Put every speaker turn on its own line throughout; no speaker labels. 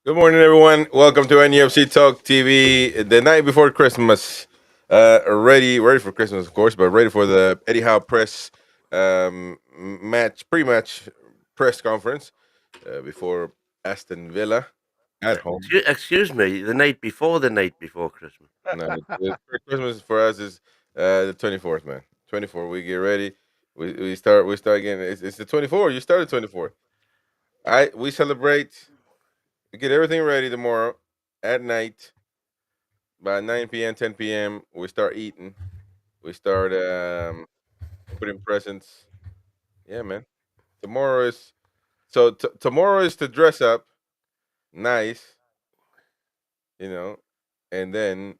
Good morning, everyone. Welcome to NUFC Talk TV. The night before Christmas, ready for Christmas, of course, but ready for the Eddie Howe press pre-match press conference before Aston Villa at home.
Excuse me, the night before Christmas.
No, Christmas for us is the 24th, man. 24th. We get ready. We start again. It's the 24th. You started 24th. We celebrate. We get everything ready tomorrow at night. By 9 p.m., 10 p.m., we start eating. We start putting presents. Yeah, man. Tomorrow is tomorrow is to dress up nice, you know, and then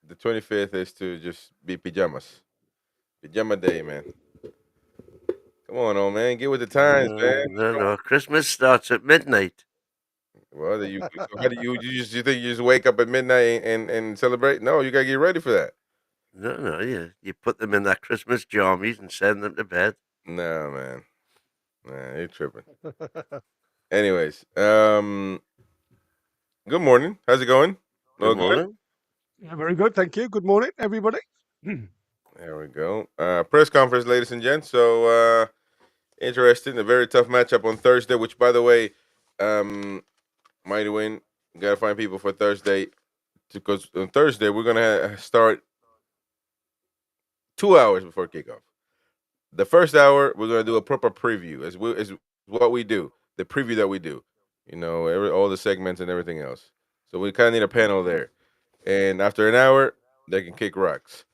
the 25th is to just be pajamas. Pajama day, man. Come on, old man, get with the times, man.
No. Christmas starts at midnight.
Well, so how do you think you just wake up at midnight and celebrate? No, you gotta get ready for that.
No, you put them in their Christmas jammies and send them to bed.
No, man. Nah, you're tripping. Anyways, good morning. How's it going?
Good
All good?
morning.
Yeah, very good. Thank you. Good morning, everybody.
There we go. Press conference, ladies and gents. So interesting. A very tough matchup on Thursday, which, by the way, mighty win. Gotta find people for Thursday because on Thursday we're gonna start 2 hours before kickoff. The first hour we're gonna do a proper preview, as what we do, the preview that we do. All the segments and everything else. So we kind of need a panel there. And after an hour, they can kick rocks.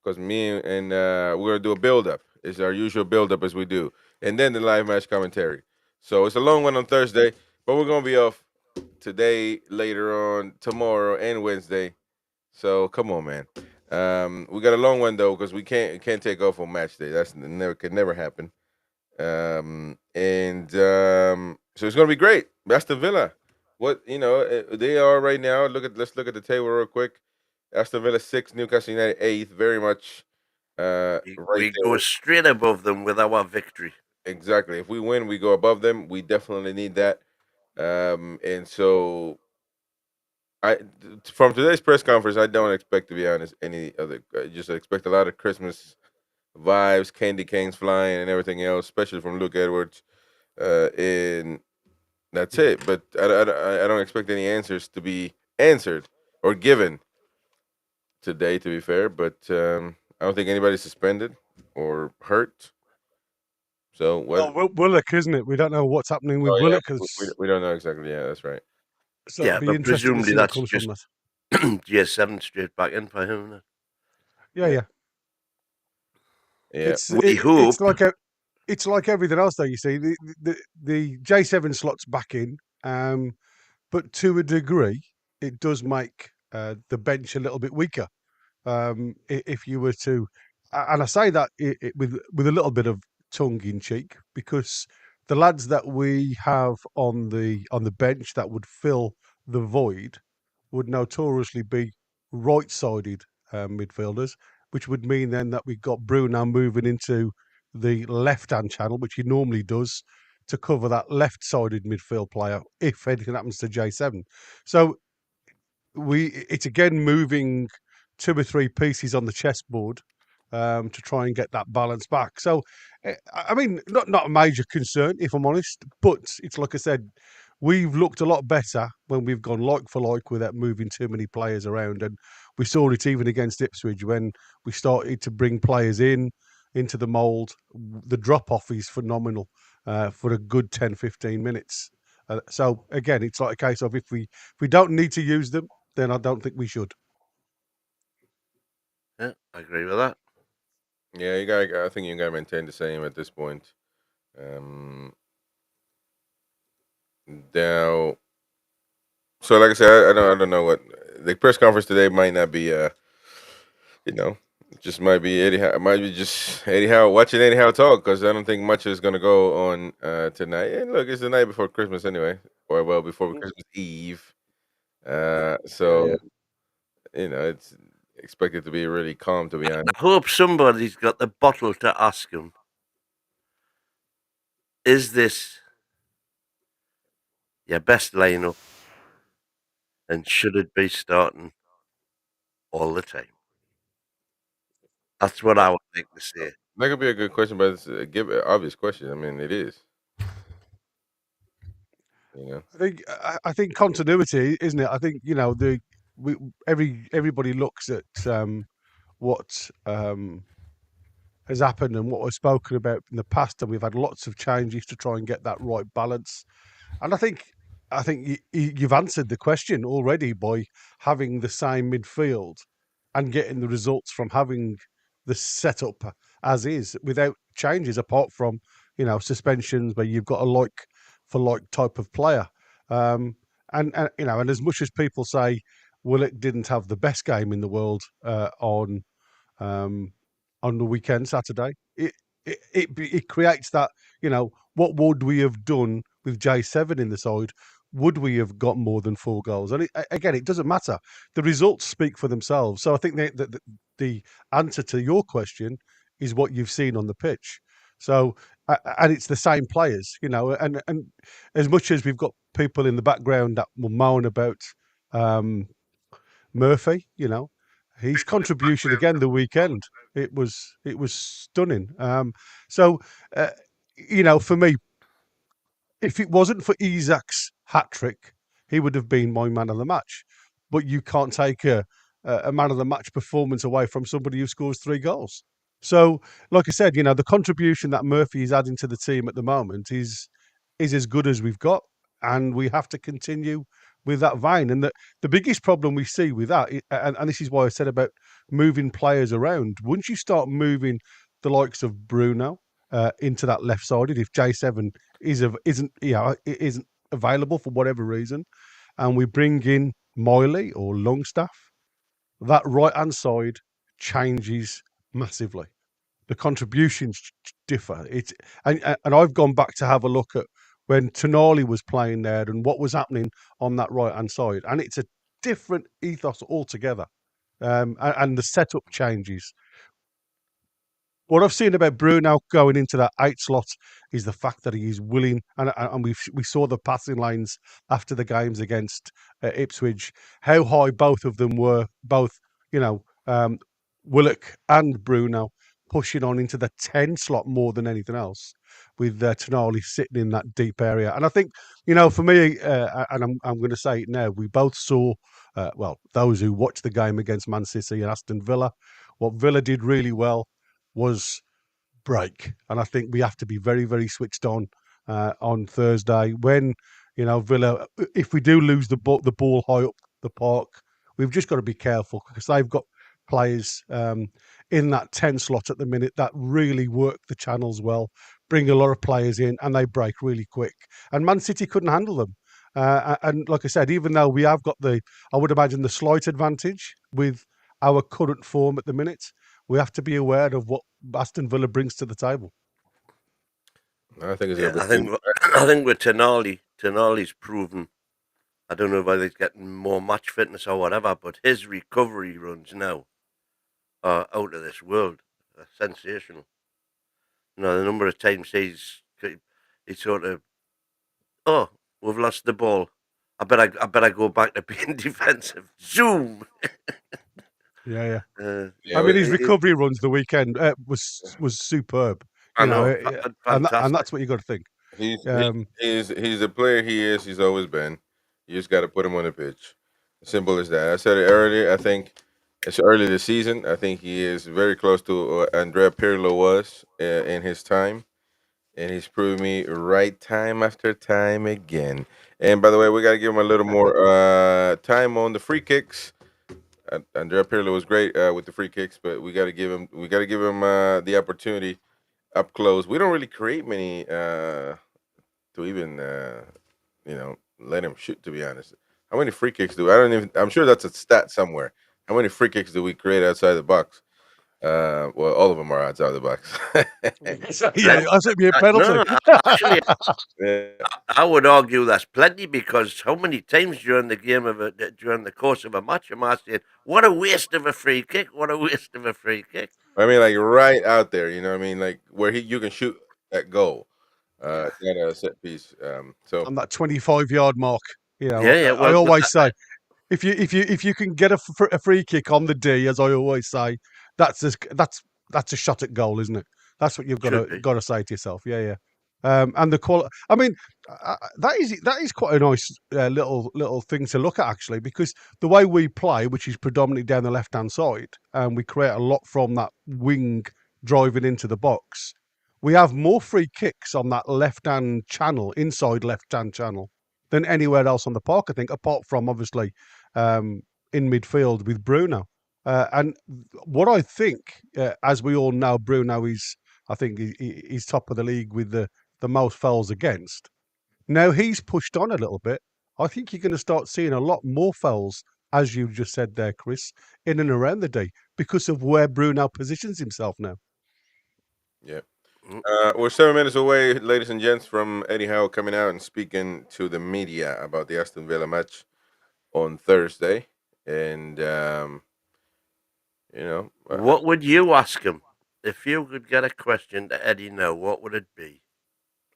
Because me and we're gonna do a build up. It's our usual build up as we do, and then the live match commentary. So it's a long one on Thursday, but we're gonna be off today, later on, tomorrow, and Wednesday. So come on, man. We got a long one though because we can't take off on match day. That's never could never happen. And so it's gonna be great. That's the Villa. What they are right now. Let's look at the table real quick. Aston Villa 6, Newcastle United 8th. Very much right
We go
there.
straight above them with our victory.
Exactly. If we win, we go above them. We definitely need that. And so from today's press conference, I don't expect, to be honest, any other. I just expect a lot of Christmas vibes, candy canes flying, and everything else, especially from Luke Edwards. And that's it. But I don't expect any answers to be answered or given today, to be fair. But I don't think anybody's suspended or hurt. So what?
Well, Willock, isn't it? We don't know what's happening with
Oh yeah,
Willock,
we don't know exactly. Yeah, that's right.
so it'll
Yeah,
be
but
interesting to
presumably
see what
that's
comes from
just
that.
GS7 straight back in for him. Isn't
Yeah,
Yeah,
yeah.
yeah.
It's
it? We
it,
hope.
it's like everything else, though. You see, the J7 slots back in, but to a degree, it does make the bench a little bit weaker. If you were to, and I say that with a little bit of tongue in cheek, because the lads that we have on the bench that would fill the void would notoriously be right-sided midfielders, which would mean then that we've got Bruno moving into the left-hand channel, which he normally does, to cover that left-sided midfield player if anything happens to J7. So it's again moving two or three pieces on the chessboard to try and get that balance back. So, I mean, not a major concern if I'm honest, but it's like I said, we've looked a lot better when we've gone like for like without moving too many players around, and we saw it even against Ipswich when we started to bring players into the mould. The drop off is phenomenal for a good 10-15 minutes. So again, it's like a case of if we don't need to use them, then I don't think we should.
Yeah, I agree with that.
Yeah, you got. I think you got to maintain the same at this point. Um, now, so like I said, I don't know what the press conference today might not be. You know, it just might be Eddie. It might be just Eddie Howe watching Eddie Howe talk because I don't think much is gonna go on tonight. And look, it's the night before Christmas anyway, or well before Christmas Eve.
Yeah,
So
yeah.
it's expected to be really calm, to be honest.
I hope somebody's got the bottle to ask him, is this your best lineup? And should it be starting all the time? That's what I would like to say.
That could be a good question, but it's a obvious question. I mean, it is. You know,
I think continuity, isn't it? I think everybody looks at what has happened and what was spoken about in the past, and we've had lots of changes to try and get that right balance. And I think you've answered the question already by having the same midfield and getting the results from having the setup as is without changes, apart from suspensions where you've got a like for like type of player. And as much as people say Willock didn't have the best game in the world um, on the weekend, Saturday. It creates that, what would we have done with J7 in the side? Would we have got more than 4 goals? And again, it doesn't matter. The results speak for themselves. So I think the answer to your question is what you've seen on the pitch. So, and it's the same players, and as much as we've got people in the background that will moan about um, Murphy, his contribution again the weekend, it was stunning. So, uh, for me, if it wasn't for Isak's hat trick, he would have been my man of the match. But you can't take a man of the match performance away from somebody who scores 3 goals. So, like I said, the contribution that Murphy is adding to the team at the moment is as good as we've got, and we have to continue with that vein. And the biggest problem we see with that, and this is why I said about moving players around. Once you start moving the likes of Bruno into that left sided, if J7 isn't available for whatever reason, and we bring in Miley or Longstaff, that right hand side changes massively. The contributions differ. And I've gone back to have a look at when Tonali was playing there and what was happening on that right hand side, and it's a different ethos altogether. And the setup changes. What I've seen about Bruno going into that 8 slot is the fact that he is willing, and we saw the passing lanes after the games against Ipswich, how high both of them were, both Willock and Bruno pushing on into the 10 slot more than anything else, with Tonali sitting in that deep area. And I think, for me, and I'm going to say it now, we both saw, those who watched the game against Man City and Aston Villa, what Villa did really well was break. And I think we have to be very, very switched on Thursday when, Villa, if we do lose the ball high up the park, we've just got to be careful because they've got players in that 10 slot at the minute that really work the channels well, bring a lot of players in, and they break really quick. And Man City couldn't handle them. And like I said, even though we have got I would imagine, the slight advantage with our current form at the minute, we have to be aware of what Aston Villa brings to the table.
I think it's
Yeah,
gonna be.
I think with Tonali's proven. I don't know whether he's getting more match fitness or whatever, but his recovery runs now are out of this world. They're sensational. The number of times he's sort of, oh, we've lost the ball. I better go back to being defensive. Zoom.
Yeah.
Yeah,
I mean, his recovery runs the weekend was superb.
I know,
and that's what you got to think.
he's the player he is. He's always been. You just got to put him on the pitch. Simple as that. I said it earlier. I think it's early this season. I think he is very close to what Andrea Pirlo was in his time, and he's proved me right time after time again. And by the way, we got to give him a little more time on the free kicks. Andrea Pirlo was great with the free kicks, but we got to give him the opportunity up close. We don't really create many to even let him shoot. To be honest, how many free kicks do I don't even? I'm sure that's a stat somewhere. How many free kicks do we create outside the box? Well, all of them are outside the box.
Yeah, that's it'd be a penalty.
No, actually,
Yeah.
I would argue that's plenty because how many times during the course of a match am I saying, "What a waste of a free kick! What a waste of a free kick!"
I mean, like right out there. You know what I mean? Like where you can shoot that goal, that set piece. So
On that 25-yard mark.
Yeah, yeah.
I
Well,
always say If you can get a free kick on the D, as I always say, that's a shot at goal, isn't it? That's what you've
Should be.
got to say to yourself. Yeah, yeah. And the quality. I mean, that is quite a nice little thing to look at actually, because the way we play, which is predominantly down the left hand side, and we create a lot from that wing driving into the box. We have more free kicks on that left hand channel, inside left hand channel, than anywhere else on the park. I think, apart from obviously in midfield with Bruno. And what I think, as we all know, Bruno is, I think, he's top of the league with the most fouls against. Now he's pushed on a little bit. I think you're going to start seeing a lot more fouls, as you just said there, Chris, in and around the day because of where Bruno positions himself now.
Yeah.
Mm.
We're 7 minutes away, ladies and gents, from Eddie Howe coming out and speaking to the media about the Aston Villa match on Thursday. And, you know,
What would you ask him if you could get a question to Eddie now? What would it be?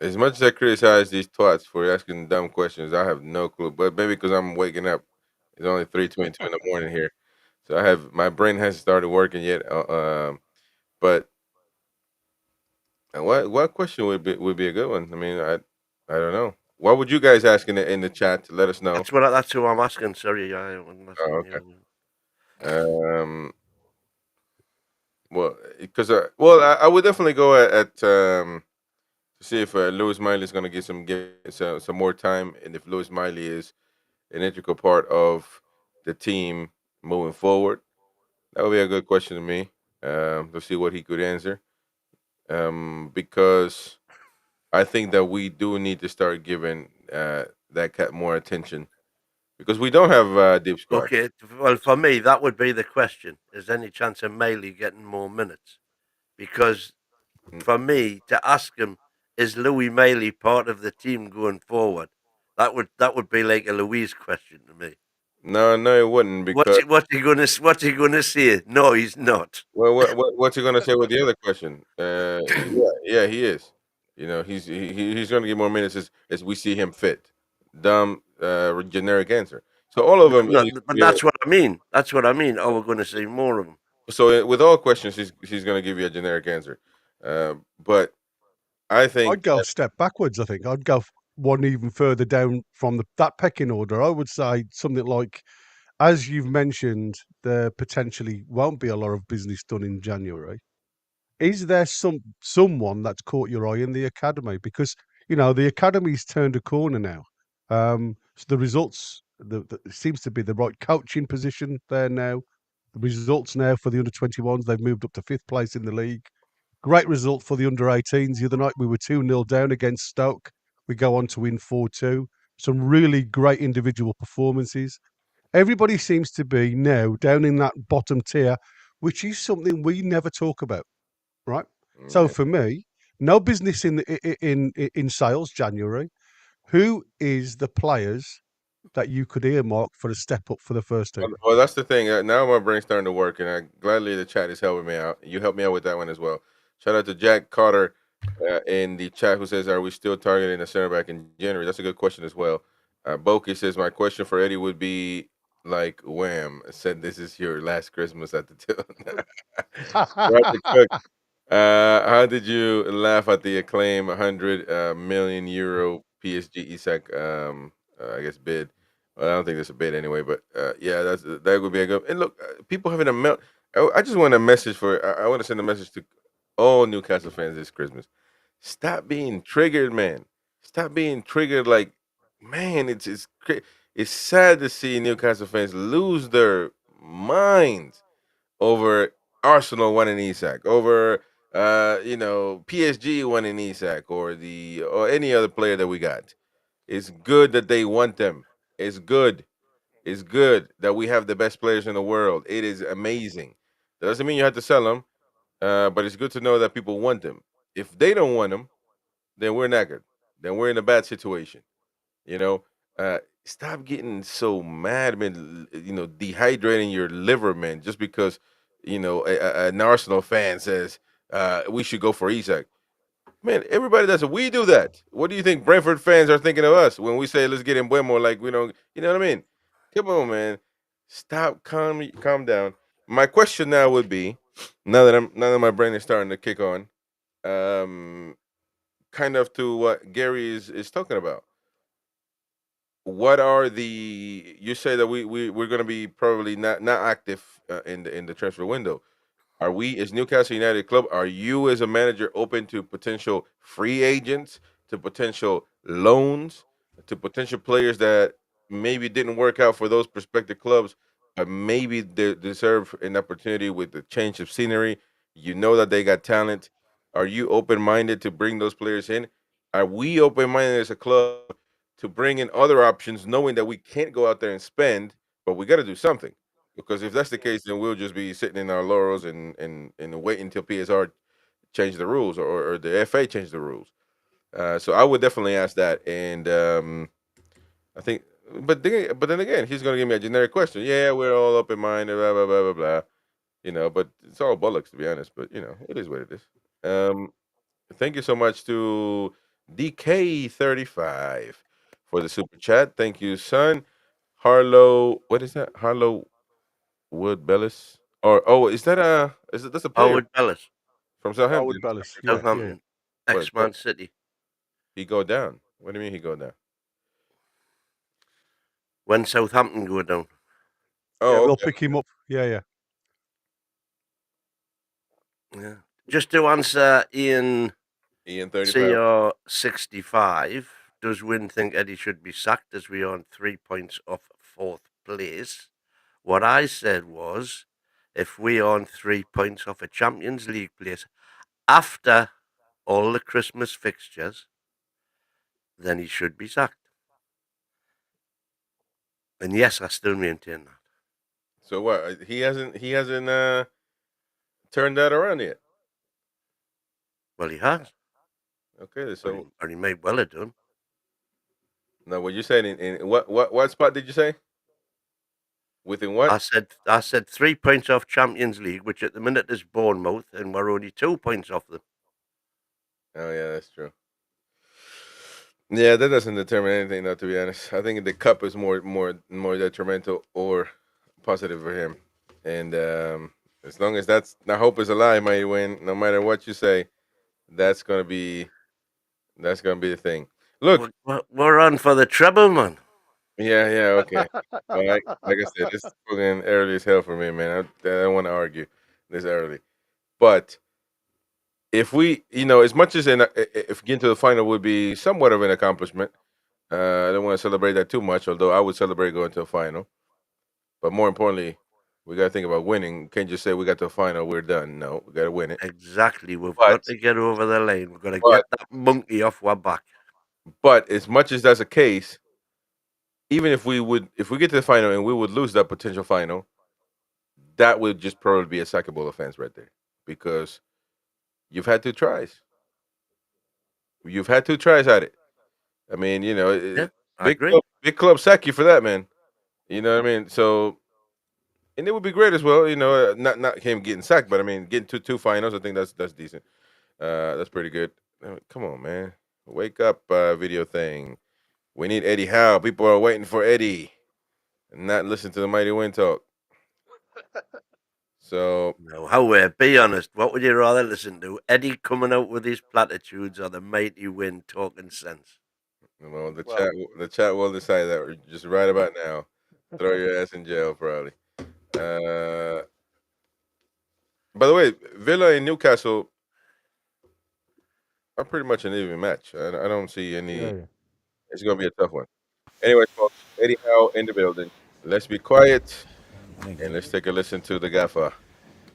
as much as I criticize these twats for asking dumb questions, I have no clue. But maybe because I'm waking up, it's only 3:22 in the morning here, so I have my brain hasn't started working yet. But what question would be a good one? I mean, I don't know. What would you guys ask in the chat to let us know?
That's who I'm asking. Sorry, I wasn't
Oh,
asking
okay.
you.
Well, because I would definitely go at to see if Lewis Miley is going to get some more time, and if Lewis Miley is an integral part of the team moving forward. That would be a good question to me. To see what he could answer. Because I think that we do need to start giving that cat more attention because we don't have deep squad.
Okay, well, for me, that would be the question. Is there any chance of Maley getting more minutes? Because
Mm,
for me, to ask him, is Louis Maley part of the team going forward? That would be like a Louise question to me.
No, no, it wouldn't because
What's he gonna say? No, he's not.
well, what's he gonna say with the other question? Yeah, yeah, he is. He's gonna get more minutes as we see him fit. Dumb, generic answer. So all of
No,
them.
no, but that's what I mean. That's what I mean. Oh, we're going to see more of him.
So with all questions, she's gonna give you a generic answer. But I think
I'd go a step backwards. I think I'd go one even further down from that pecking order. I would say something like, as you've mentioned, there potentially won't be a lot of business done in January. Is there someone that's caught your eye in the academy? Because the academy's turned a corner now. So the results, it seems to be the right coaching position there now. The results now for the under 21s, they've moved up to fifth place in the league. Great result for the under 18s. The other night we were 2-0 down against Stoke. We go on to win 4-2. Some really great individual performances. Everybody seems to be now down in that bottom tier, which is something we never talk about, right? So
yeah.
for me, no business in sales January. Who is the players that you could earmark for a step up for the first team?
Well, that's the thing. Now my brain's starting to work, and I gladly the chat is helping me out. You helped me out with that one as well. Shout out to Jack Carter in the chat who says, "Are we still targeting a center back in January?" That's a good question as well. Boki says, "My question for Eddie would be like Wham said, this is your last Christmas at the till." Roger Cook. How did you laugh at the acclaim 100 million euro PSG Isak? I guess bid. Well, I don't think there's a bid anyway, but yeah, that would be a good. And look, people having a melt. I just want a message for. I want to send a message to all Newcastle fans this Christmas. Stop being triggered, man. Stop being triggered. Like, man, it's sad to see Newcastle fans lose their minds over Arsenal winning Isak, over PSG winning Isak, or any other player that we got. It's good that they want them. It's good. It's good that we have the best players in the world. It is amazing. That doesn't mean you have to sell them, but it's good to know that people want them. If they don't want them, then we're knackered. Then we're in a bad situation. You know, stop getting so mad, man. Dehydrating your liver, man, just because an Arsenal fan says we should go for Isak. Man, everybody does it. We do that. What do you think Brentford fans are thinking of us when we say let's get in Buemo? Like we don't, you know what I mean? Come on, man. Stop. Calm down. My question now would be, now that my brain is starting to kick on, um, kind of to what Gary is talking about. What are the? You say that we're going to be probably not active in the transfer window. Are we, as Newcastle United club, are you as a manager open to potential free agents, to potential loans, to potential players that maybe didn't work out for those prospective clubs, but maybe they deserve an opportunity with the change of scenery? You know that they got talent. Are you open minded to bring those players in? Are we open minded as a club to bring in other options, knowing that we can't go out there and spend, but we got to do something? Because if that's the case, then we'll just be sitting in our laurels and waiting until PSR change the rules, or the FA change the rules. So I would definitely ask that. And I think, but then again, he's going to give me a generic question. Yeah, we're all open minded, blah blah blah blah blah. But it's all bollocks, to be honest. But it is what it is. Um, Thank you so much to DK35 for the super chat. Thank you, son. Harlow, what is that? Harlow Wood Bellis, or that's a player
Howard Bellis,
from
Howard
Southampton?
Bellis. Yeah, yeah.
Southampton,
What? So
ex-Man City.
he go down? What do you mean he go down?
When Southampton go down.
Yeah,
Oh,
they'll
okay.
pick him up. Yeah, yeah.
Yeah. Just to answer Ian
Ian 35.
CR65, does Wynn think Eddie should be sacked as we are on 3 points off fourth place? What I said was, if we are on 3 points off a Champions League place after all the Christmas fixtures, then he should be sacked. And yes, I still maintain that.
So what? He hasn't turned that around yet.
Well, he has,
Okay, so
or he may well have done.
now what you saying in what spot did you say? Within what?
I said 3 points off Champions League, which at the minute is Bournemouth, and we're only 2 points off them.
Oh yeah, that's true. Yeah, that doesn't determine anything, though. To be honest, I think the cup is more detrimental or positive for him. And as long as the hope is alive, might win. No matter what you say, that's gonna be the thing. Look,
We're on for the treble, man.
yeah, okay. Well, like I said, it's fucking early as hell for me, man. I don't want to argue this early, but if we, as much as if getting to the final would be somewhat of an accomplishment, I don't want to celebrate that too much. Although I would celebrate going to a final, but more importantly, we got to think about winning. Can't just say we got to a final, we're done. No, we got to win it.
Exactly. We've
But
got to get over the line. We've got to
but
get that monkey off our back.
but as much as that's the case, even if we get to the final and we would lose that potential final, that would just probably be a sackable offense right there, because you've had two tries. You've had two tries at it. I mean,
Yeah, I agree.
big club sack you for that, man. You know what I mean? So, and it would be great as well. Not him getting sacked, but I mean, getting to two finals, I think that's decent. That's pretty good. Come on, man, wake up, video thing. We need Eddie Howe. People are waiting for Eddie, and not listen to the Mighty Wind talk. So,
No, Howe, be honest. What would you rather listen to? Eddie coming out with his platitudes or the mighty wind talking sense?
well,
Well,
the chat will decide that just right about now. Throw your ass in jail, probably. Uh, by the way, Villa and Newcastle are pretty much an even match. I don't see
yeah,
any.
yeah.
It's going to be a tough one. Anyway, folks, Eddie Howe in the building. Let's be quiet
Morning.
and let's take a listen to the Gaffer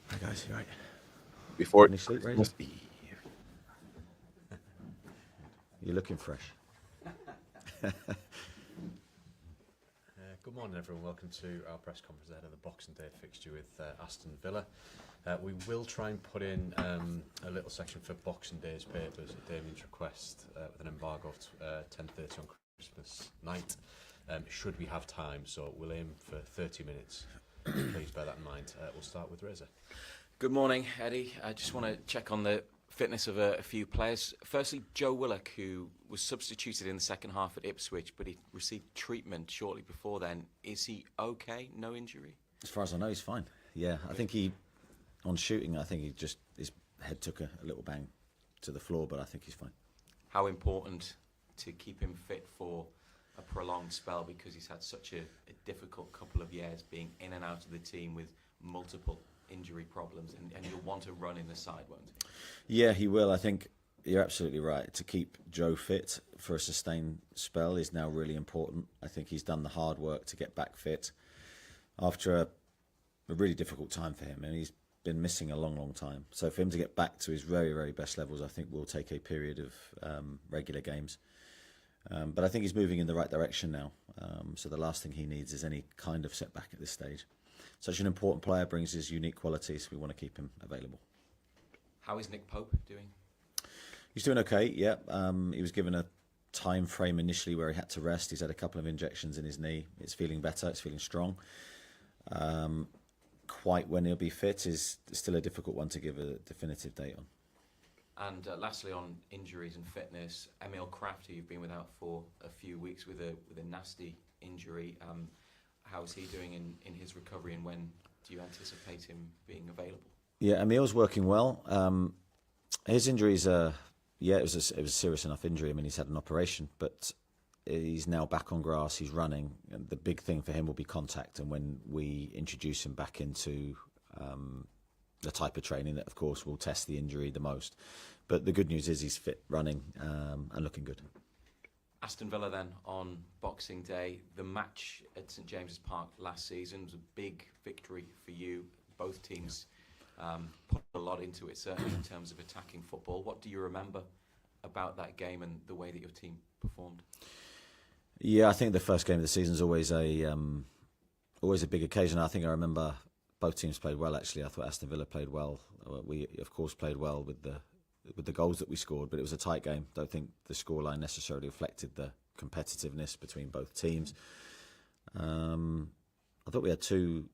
Hi guys, you right?
before
Any sleep, Razor? You're looking fresh.
Good morning, everyone. Welcome to our press conference ahead of the Boxing Day fixture with Aston Villa. We will try and put in a little section for Boxing Day's papers at Damien's request with an embargo of 10:30 on Christmas night, should we have time. So we'll aim for 30 minutes. Please bear that in mind. We'll start with Reza.
Good morning, Eddie. I just want to check on the fitness of a few players. Firstly, Joe Willock, who was substituted in the second half at Ipswich, but he received treatment shortly before then. Is he okay? No injury?
As far as I know, he's fine. Yeah, I think on shooting, I think his head took a little bang to the floor, but I think he's fine.
How important to keep him fit for a prolonged spell, because he's had such a difficult couple of years being in and out of the team with multiple injury problems, and he'll want to run in the side, won't he?
Yeah, he will. I think you're absolutely right. To keep Joe fit for a sustained spell is now really important. I think he's done the hard work to get back fit after a really difficult time for him, and he's been missing a long time. So for him to get back to his very, very best levels, I think will take a period of regular games. But I think he's moving in the right direction now. So the last thing he needs is any kind of setback at this stage. Such an important player, brings his unique qualities. We want to keep him available.
How is Nick Pope doing?
He's doing okay, yeah. He was given a time frame initially where he had to rest. He's had a couple of injections in his knee. It's feeling better, it's feeling strong. Quite when he'll be fit is still a difficult one to give a definitive date on.
And lastly, on injuries and fitness, Emil Kraft, who you've been without for a few weeks with a nasty injury. How is he doing in his recovery, and when do you anticipate him being available?
Yeah, Emil's working well. His injuries it was a serious enough injury. I mean, he's had an operation, but he's now back on grass. He's running, and the big thing for him will be contact. And when we introduce him back into the type of training that, of course, will test the injury the most. But the good news is he's fit, running, and looking good.
Aston Villa then on Boxing Day. The match at St James's Park last season was a big victory for you. Both teams put a lot into it, certainly in terms of attacking football. What do you remember about that game and the way that your team performed?
Yeah, I think the first game of the season is always a big occasion. I think I remember both teams played well. Actually, I thought Aston Villa played well. We of course played well with the goals that we scored, but it was a tight game. Don't think the scoreline necessarily reflected the competitiveness between both teams. I thought we had two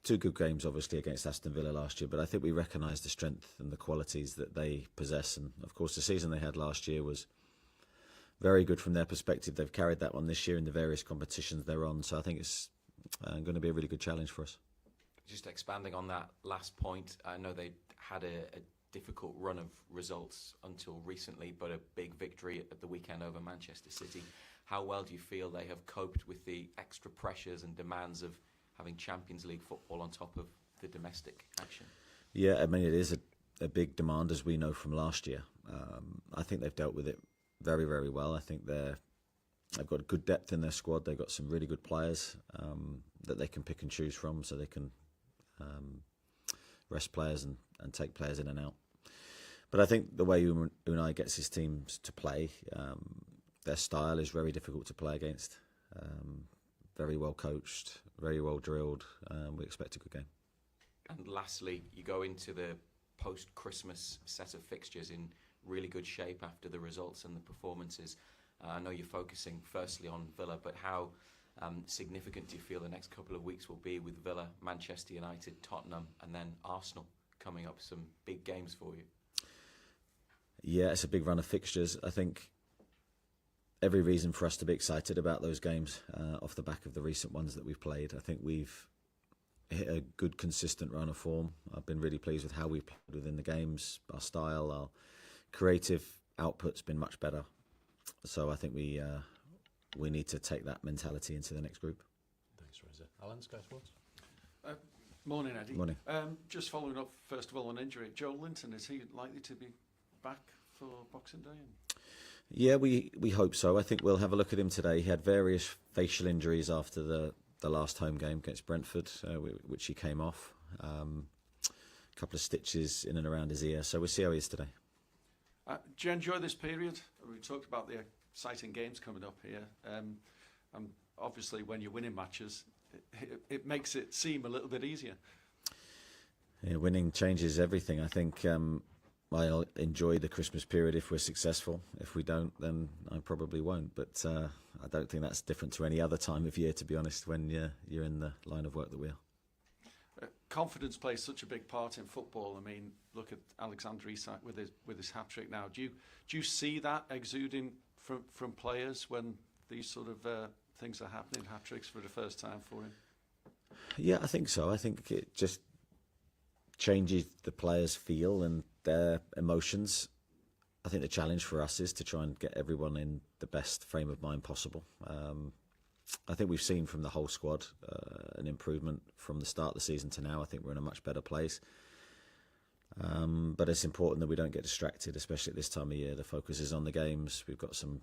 good games, obviously, against Aston Villa last year, but I think we recognised the strength and the qualities that they possess. And of course, the season they had last year was very good from their perspective. They've carried that one this year in the various competitions they're on. So I think it's going to be a really good challenge for us.
Just expanding on that last point, I know they had a difficult run of results until recently, but a big victory at the weekend over Manchester City. How well do you feel they have coped with the extra pressures and demands of having Champions League football on top of the domestic action?
Yeah, I mean, it is a big demand, as we know from last year. I think they've dealt with it very, very well. I think they've got good depth in their squad. They've got some really good players that they can pick and choose from, so they can rest players and take players in and out. But I think the way Unai gets his teams to play, their style is very difficult to play against. Very well coached, very well drilled. We expect a good game.
And lastly, you go into the post-Christmas set of fixtures in really good shape after the results and the performances. I know you're focusing firstly on Villa, but how significant do you feel the next couple of weeks will be with Villa, Manchester United, Tottenham, and then Arsenal coming up? Some big games for you.
Yeah, it's a big run of fixtures. I think every reason for us to be excited about those games off the back of the recent ones that we've played. I think we've hit a good, consistent run of form. I've been really pleased with how we played within the games. Our style, our creative output's been much better. So I think we need to take that mentality into the next group.
Thanks, Reza. Alan, Sky Sports.
Morning, Eddie.
Morning.
Just following up, first of all, on injury. Joe Linton, is he likely to be back for Boxing Day?
Yeah, we hope so. I think we'll have a look at him today. He had various facial injuries after the last home game against Brentford, which he came off. A couple of stitches in and around his ear. So we'll see how he is today.
Do you enjoy this period? We talked about the exciting games coming up here. And obviously, when you're winning matches, it makes it seem a little bit easier.
Yeah, winning changes everything. I think I'll enjoy the Christmas period if we're successful. If we don't, then I probably won't. But I don't think that's different to any other time of year, to be honest, when you're in the line of work that we are.
confidence plays such a big part in football. I mean, look at Alexander Isak with his hat trick now. Do you see that exuding from players when these sort of things are happening, hat tricks for the first time for him?
Yeah, I think so. I think it just changes the players' feel and their emotions. I think the challenge for us is to try and get everyone in the best frame of mind possible. I think we've seen from the whole squad an improvement from the start of the season to now. I think we're in a much better place. But it's important that we don't get distracted, especially at this time of year. The focus is on the games. We've got some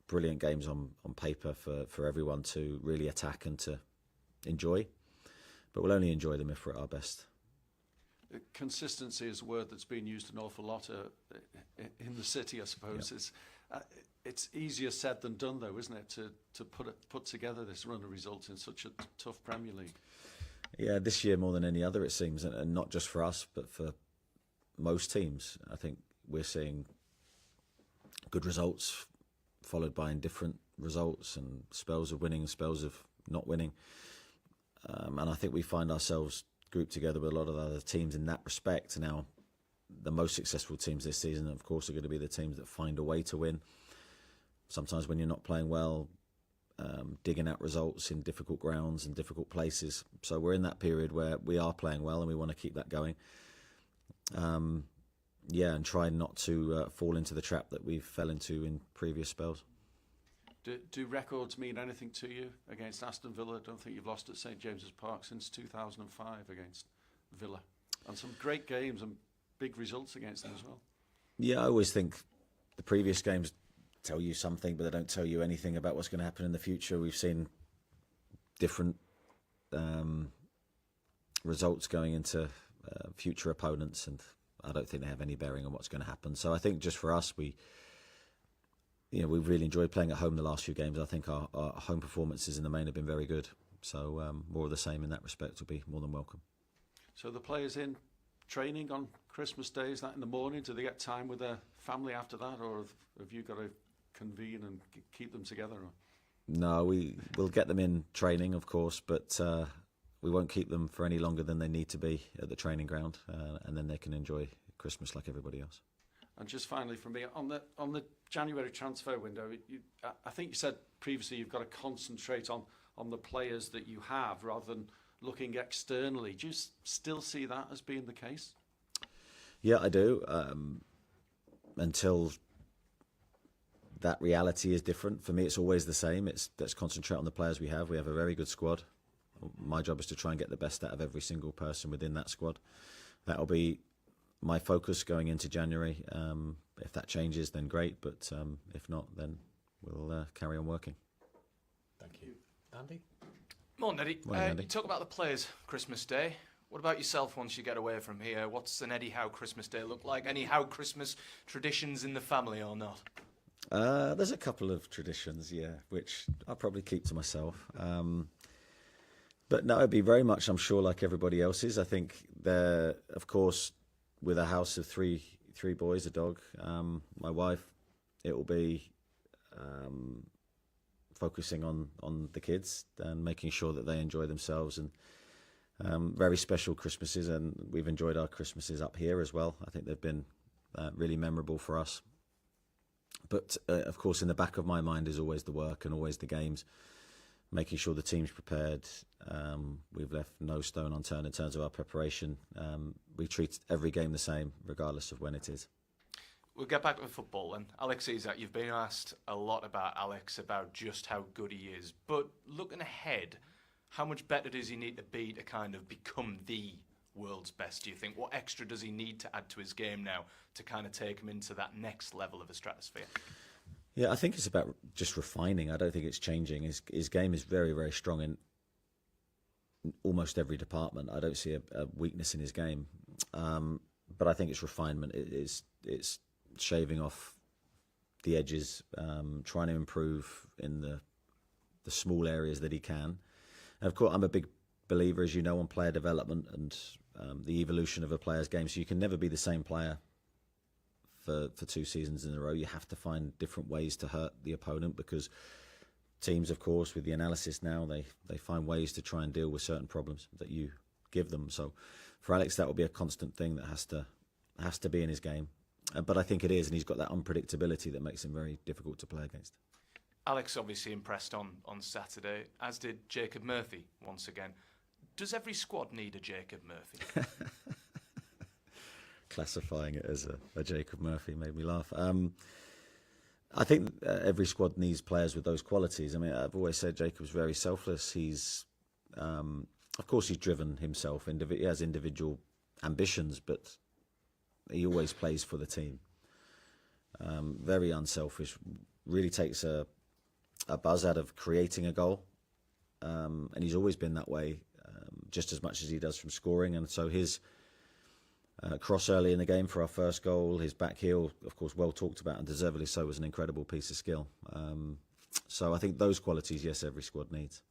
brilliant games on paper for everyone to really attack and to enjoy. But we'll only enjoy them if we're at our best.
Consistency is a word that's been used an awful lot in the city, I suppose. Yeah. It's easier said than done, though, isn't it, to put together this run of results in such a tough Premier League?
Yeah, this year more than any other, it seems, and not just for us, but for most teams. I think we're seeing good results followed by indifferent results and spells of winning, spells of not winning. And I think we find ourselves grouped together with a lot of other teams in that respect. Now, the most successful teams this season, of course, are going to be the teams that find a way to win. Sometimes when you're not playing well, digging out results in difficult grounds and difficult places. So we're in that period where we are playing well and we want to keep that going. And try not to fall into the trap that we fell into in previous spells.
Do records mean anything to you against Aston Villa? I don't think you've lost at St James's Park since 2005 against Villa. And some great games and big results against them as well.
Yeah, I always think the previous games tell you something, but they don't tell you anything about what's going to happen in the future. We've seen different results going into future opponents, and I don't think they have any bearing on what's going to happen. So I think just for us, we've really enjoyed playing at home the last few games. I think our home performances in the main have been very good. So more of the same in that respect will be more than welcome.
So the players in training on Christmas Day, is that in the morning? Do they get time with their family after that, or have you got to convene and keep them together?
No, we'll get them in training, of course, but we won't keep them for any longer than they need to be at the training ground, and then they can enjoy Christmas like everybody else.
And just finally from me, on the January transfer window, I think you said previously you've got to concentrate on the players that you have rather than looking externally. Do you still see that as being the case?
Yeah, I do. Until that reality is different. For me, it's always the same. Let's concentrate on the players we have. We have a very good squad. My job is to try and get the best out of every single person within that squad. That'll be my focus going into January. If that changes, then great. But if not, then we'll carry on working.
Thank you. Andy?
Morning, Eddie.
Morning, Andy.
You talk about the players Christmas Day. What about yourself once you get away from here? What's an Eddie Howe Christmas Day look like? Any Howe Christmas traditions in the family or not?
There's a couple of traditions, yeah, which I'll probably keep to myself. But no, it'd be very much, I'm sure, like everybody else's. I think they're, of course, with a house of three boys, a dog, my wife, it will be focusing on the kids and making sure that they enjoy themselves, and very special Christmases, and we've enjoyed our Christmases up here as well. I think they've been really memorable for us. But of course, in the back of my mind is always the work and always the games, making sure the team's prepared. We've left no stone unturned in terms of our preparation. We treat every game the same, regardless of when it is.
We'll get back to football then. Alex Isak, you've been asked a lot about Alex, about just how good he is. But looking ahead, how much better does he need to be to kind of become the world's best, do you think? What extra does he need to add to his game now to kind of take him into that next level of a stratosphere?
Yeah, I think it's about just refining. I don't think it's changing. His game is very, very strong in almost every department. I don't see a weakness in his game. But I think it's refinement. It's shaving off the edges, trying to improve in the small areas that he can. And of course, I'm a big believer, as you know, on player development and the evolution of a player's game. So you can never be the same player for 2 seasons in a row. You have to find different ways to hurt the opponent, because teams, of course, with the analysis now, they find ways to try and deal with certain problems that you give them. So for Alex, that will be a constant thing that has to be in his game. But I think it is, and he's got that unpredictability that makes him very difficult to play against.
Alex obviously impressed on Saturday, as did Jacob Murphy once again. Does every squad need a Jacob Murphy?
Classifying it as a Jacob Murphy made me laugh. I think every squad needs players with those qualities. I mean, I've always said Jacob's very selfless. He's, of course, he's driven himself. He has individual ambitions, but he always plays for the team. Very unselfish. Really takes a buzz out of creating a goal, and he's always been that way, just as much as he does from scoring. And so his cross early in the game for our first goal, his back heel, of course, well talked about and deservedly so, was an incredible piece of skill. So I think those qualities, yes, every squad needs.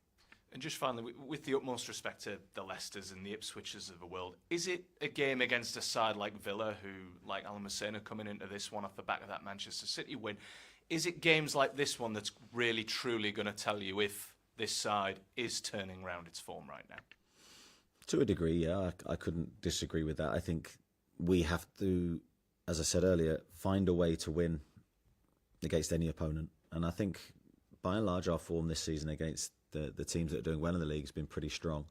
And just finally, with the utmost respect to the Leicesters and the Ipswichers of the world, is it a game against a side like Villa, who, like Alan was saying, are coming into this one off the back of that Manchester City win? Is it games like this one that's really, truly going to tell you if this side is turning around its form right now?
To a degree, yeah. I couldn't disagree with that. I think we have to, as I said earlier, find a way to win against any opponent. And I think, by and large, our form this season against the teams that are doing well in the league has been pretty strong.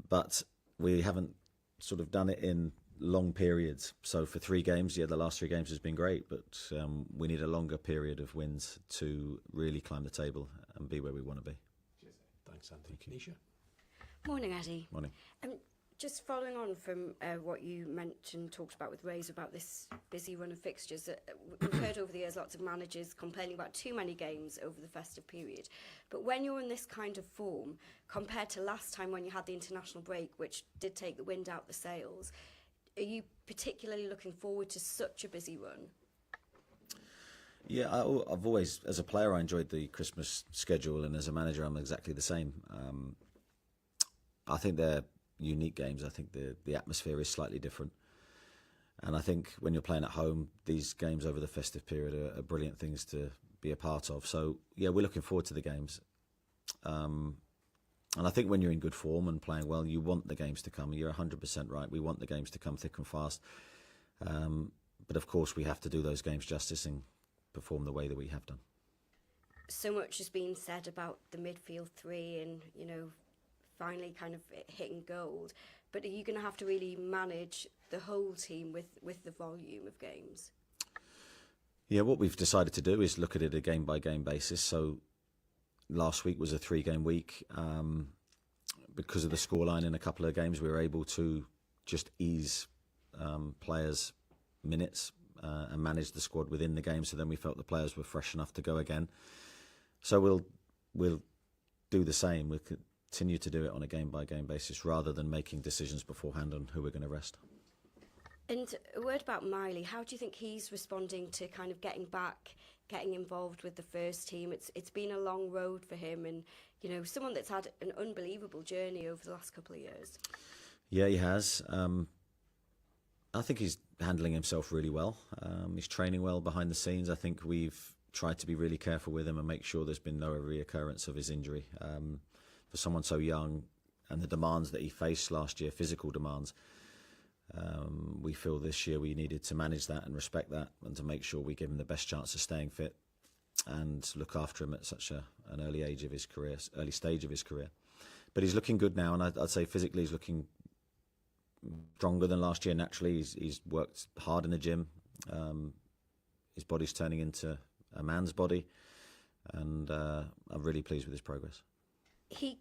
But we haven't sort of done it in long periods. So for 3 games, the last 3 games has been great, but we need a longer period of wins to really climb the table and be where we want to be.
Thanks, Andy. Kenisha?
Morning, Eddie.
Morning.
Just following on from what you talked about with Ray's about this busy run of fixtures. We've heard over the years lots of managers complaining about too many games over the festive period. But when you're in this kind of form, compared to last time when you had the international break, which did take the wind out the sails, are you particularly looking forward to such a busy run?
Yeah, I've always, as a player, I enjoyed the Christmas schedule, and as a manager, I'm exactly the same. I think they're unique games. I think the atmosphere is slightly different. And I think when you're playing at home, these games over the festive period are brilliant things to be a part of. So, yeah, we're looking forward to the games. And I think when you're in good form and playing well, you want the games to come. You're 100% right. We want the games to come thick and fast. But, of course, we have to do those games justice and perform the way that we have done.
So much has been said about the midfield 3 and, finally kind of hitting gold. But are you going to have to really manage the whole team with the volume of games?
Yeah, what we've decided to do is look at it a game-by-game basis. So last week was a 3-game week. Because of the scoreline in a couple of games, we were able to just ease players' minutes and manage the squad within the game. So then we felt the players were fresh enough to go again. So we'll do the same. We'll continue to do it on a game-by-game basis rather than making decisions beforehand on who we're going to rest.
And a word about Miley. How do you think he's responding to kind of getting back, getting involved with the first team? It's been a long road for him, and someone that's had an unbelievable journey over the last couple of years.
Yeah, he has. I think he's handling himself really well. He's training well behind the scenes. I think we've tried to be really careful with him and make sure there's been no reoccurrence of his injury. For someone so young and the demands that he faced last year, physical demands, we feel this year we needed to manage that and respect that and to make sure we give him the best chance of staying fit and look after him at such an early stage of his career. But he's looking good now, and I'd say physically he's looking stronger than last year. Naturally, he's worked hard in the gym. His body's turning into a man's body, and I'm really pleased with his progress. He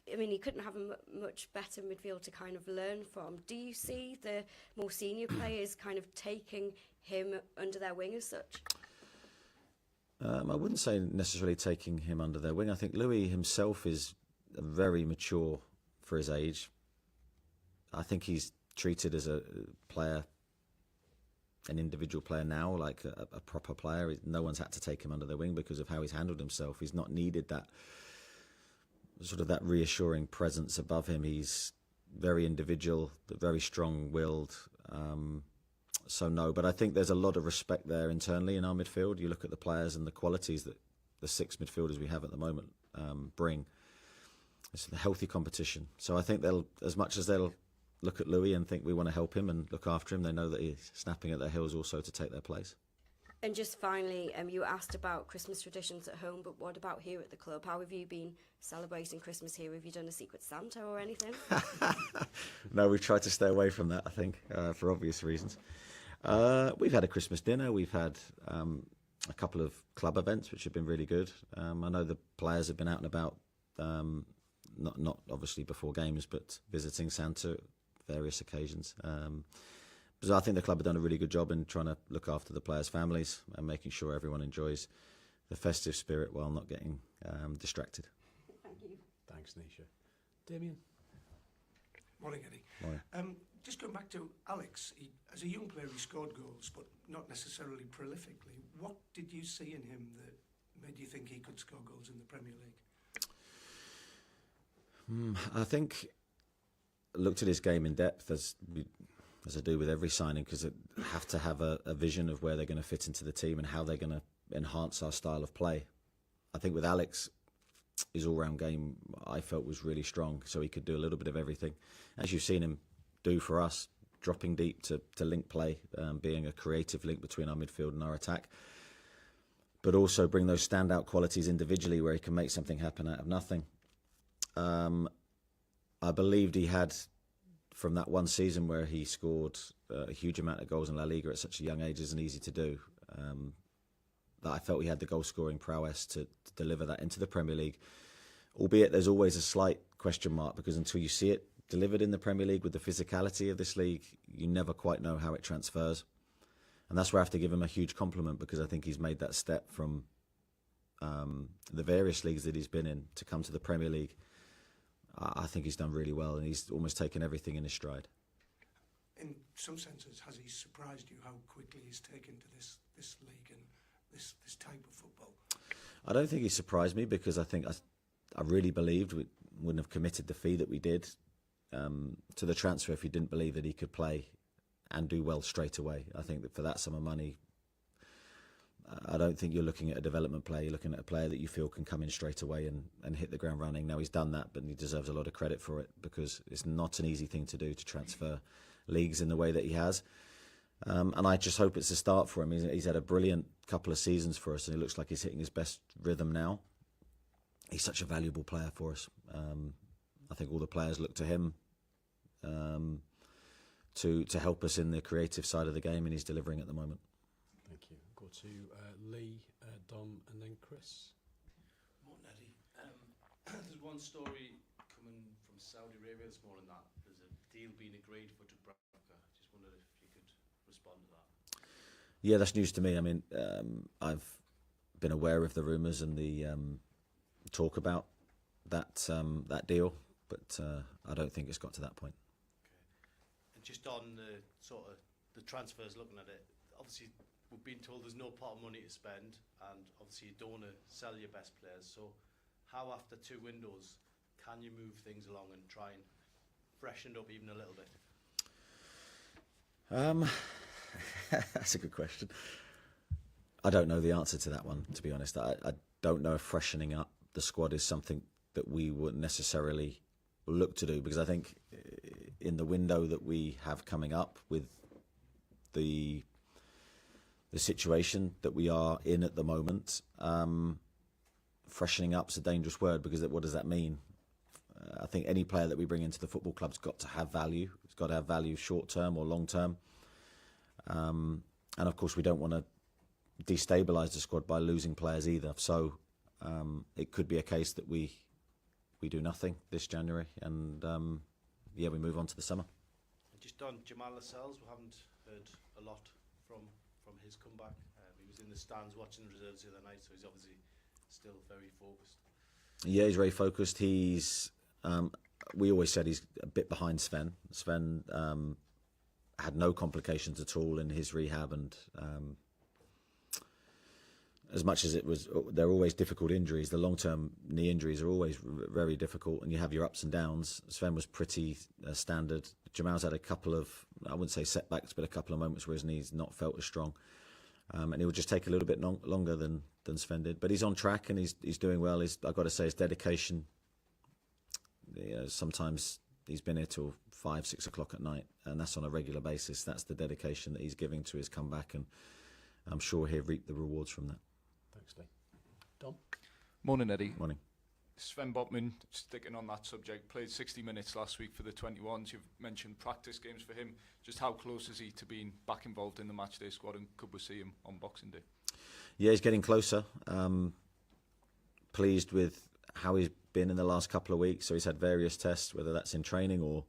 couldn't have a much better midfield to kind of learn from. Do you see the more senior players kind of taking him under their wing as such?
I wouldn't say necessarily taking him under their wing. I think Louis himself is very mature for his age. I think he's treated as a player, an individual player now, like a proper player. No one's had to take him under their wing because of how he's handled himself. He's not needed that reassuring presence above him. He's very individual, very strong-willed. So no, but I think there's a lot of respect there internally in our midfield. You look at the players and the qualities that the 6 midfielders we have at the moment bring. It's a healthy competition. So I think they'll, as much as they'll look at Louis and think we want to help him and look after him, they know that he's snapping at their heels also to take their place.
And just finally, you asked about Christmas traditions at home, but what about here at the club? How have you been celebrating Christmas here? Have you done a Secret Santa or anything?
No, we've tried to stay away from that, I think, for obvious reasons. We've had a Christmas dinner. We've had a couple of club events, which have been really good. I know the players have been out and about, not obviously before games, but visiting Santa at various occasions. So I think the club have done a really good job in trying to look after the players' families and making sure everyone enjoys the festive spirit while not getting distracted.
Thank you.
Thanks, Nisha. Damien?
Morning, Eddie.
Morning.
Just going back to Alex, as a young player he scored goals, but not necessarily prolifically. What did you see in him that made you think he could score goals in the Premier League?
I think I looked at his game in depth as I do with every signing, because I have to have a vision of where they're going to fit into the team and how they're going to enhance our style of play. I think with Alex, his all-round game I felt was really strong, so he could do a little bit of everything, as you've seen him do for us, dropping deep to link play, being a creative link between our midfield and our attack, but also bring those standout qualities individually where he can make something happen out of nothing. I believed he had, from that one season where he scored a huge amount of goals in La Liga at such a young age, isn't easy to do, that I felt he had the goal-scoring prowess to deliver that into the Premier League, albeit there's always a slight question mark, because until you see it delivered in the Premier League with the physicality of this league, you never quite know how it transfers. And that's where I have to give him a huge compliment, because I think he's made that step from the various leagues that he's been in to come to the Premier League. I think he's done really well, and he's almost taken everything in his stride.
In some senses, has he surprised you how quickly he's taken to this league and this type of football?
I don't think he surprised me, because I think I really believed we wouldn't have committed the fee that we did to the transfer if you didn't believe that he could play and do well straight away. I think that for that sum of money, I don't think you're looking at a development player. You're looking at a player that you feel can come in straight away and hit the ground running. Now, he's done that, but he deserves a lot of credit for it, because it's not an easy thing to do, to transfer leagues in the way that he has. And I just hope it's a start for him. He's had a brilliant couple of seasons for us, and it looks like he's hitting his best rhythm now. He's such a valuable player for us. I think all the players look to him to help us in the creative side of the game, and he's delivering at the moment.
Thank you. Go to Lee, Dom, and then Chris.
Morning, Eddie. There's one story coming from Saudi Arabia this morning that there's a deal being agreed for Dubravka. Just wondered if you could respond to that.
Yeah, that's news to me. I mean, I've been aware of the rumours and the talk about that deal, but I don't think it's got to that point.
Okay. And just on the sort of the transfers, looking at it, obviously we've been told there's no pot of money to spend, and obviously you don't want to sell your best players. So how, after 2 windows, can you move things along and try and freshen it up even a little bit?
That's a good question. I don't know the answer to that one, to be honest. I don't know if freshening up the squad is something that we would necessarily look to do, because I think in the window that we have coming up, with the situation that we are in at the moment, freshening up's a dangerous word, because what does that mean? I think any player that we bring into the football club's got to have value. It's got to have value short term or long term. And of course, we don't want to destabilise the squad by losing players either. So it could be a case that we do nothing this January, and we move on to the summer.
Just on Jamal Lascelles, we haven't heard a lot from his comeback. He was in the stands watching the reserves the other night, so he's obviously still very focused.
Yeah, he's very focused. He's we always said he's a bit behind Sven. Sven had no complications at all in his rehab, and as much as they're always difficult injuries. The long-term knee injuries are always very difficult, and you have your ups and downs. Sven was pretty standard. Jamal's had a couple of, I wouldn't say setbacks, but a couple of moments where his knee's not felt as strong. and it will just take a little bit longer than Sven did. But he's on track and he's doing well. I've got to say his dedication. Sometimes he's been here till 5, 6 o'clock at night, and that's on a regular basis. That's the dedication that he's giving to his comeback, and I'm sure he'll reap the rewards from that.
Thanks, Lee. Dom?
Morning, Eddie.
Morning.
Sven Botman, sticking on that subject, played 60 minutes last week for the 21s. You've mentioned practice games for him. Just how close is he to being back involved in the matchday squad, and could we see him on Boxing Day?
Yeah, he's getting closer. Pleased with how he's been in the last couple of weeks. So he's had various tests, whether that's in training or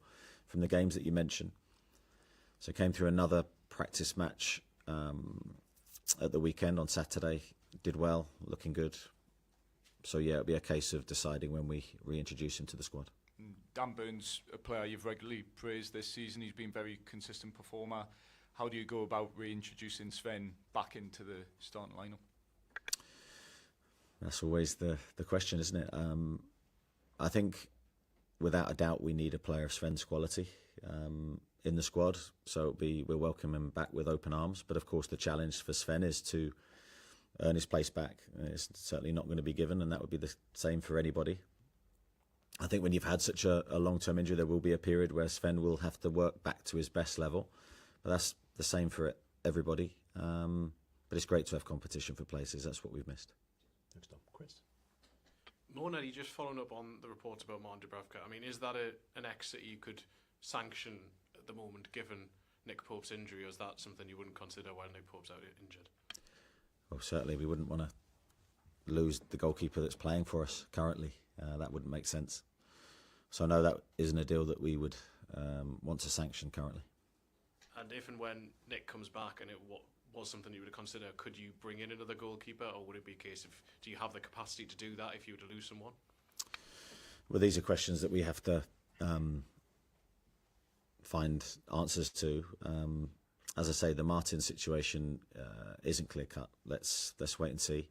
from the games that you mentioned. So came through another practice match at the weekend on Saturday. Did well, looking good. So yeah, it'll be a case of deciding when we reintroduce him to the squad.
Dan Burns, a player you've regularly praised this season. He's been a very consistent performer. How do you go about reintroducing Sven back into the starting lineup?
That's always the question, isn't it? I think without a doubt we need a player of Sven's quality in the squad. So we'll welcome him back with open arms. But of course the challenge for Sven is to earn his place back. It's certainly not going to be given, and that would be the same for anybody. I think when you've had such a long-term injury, there will be a period where Sven will have to work back to his best level. But that's the same for everybody. But it's great to have competition for places. That's what we've missed.
Next up, Chris.
Morning, Eddie. Just following up on the reports about Martin Dubravka. I mean, is that an exit you could sanction at the moment, given Nick Pope's injury, or is that something you wouldn't consider while Nick Pope's out injured?
Well, certainly we wouldn't want to lose the goalkeeper that's playing for us currently. That wouldn't make sense. So no, that isn't a deal that we would want to sanction currently.
And if and when Nick comes back and it was something you would consider, could you bring in another goalkeeper, or would it be a case of, do you have the capacity to do that if you were to lose someone?
Well, these are questions that we have to find answers to. As I say, the Martin situation isn't clear cut. Let's wait and see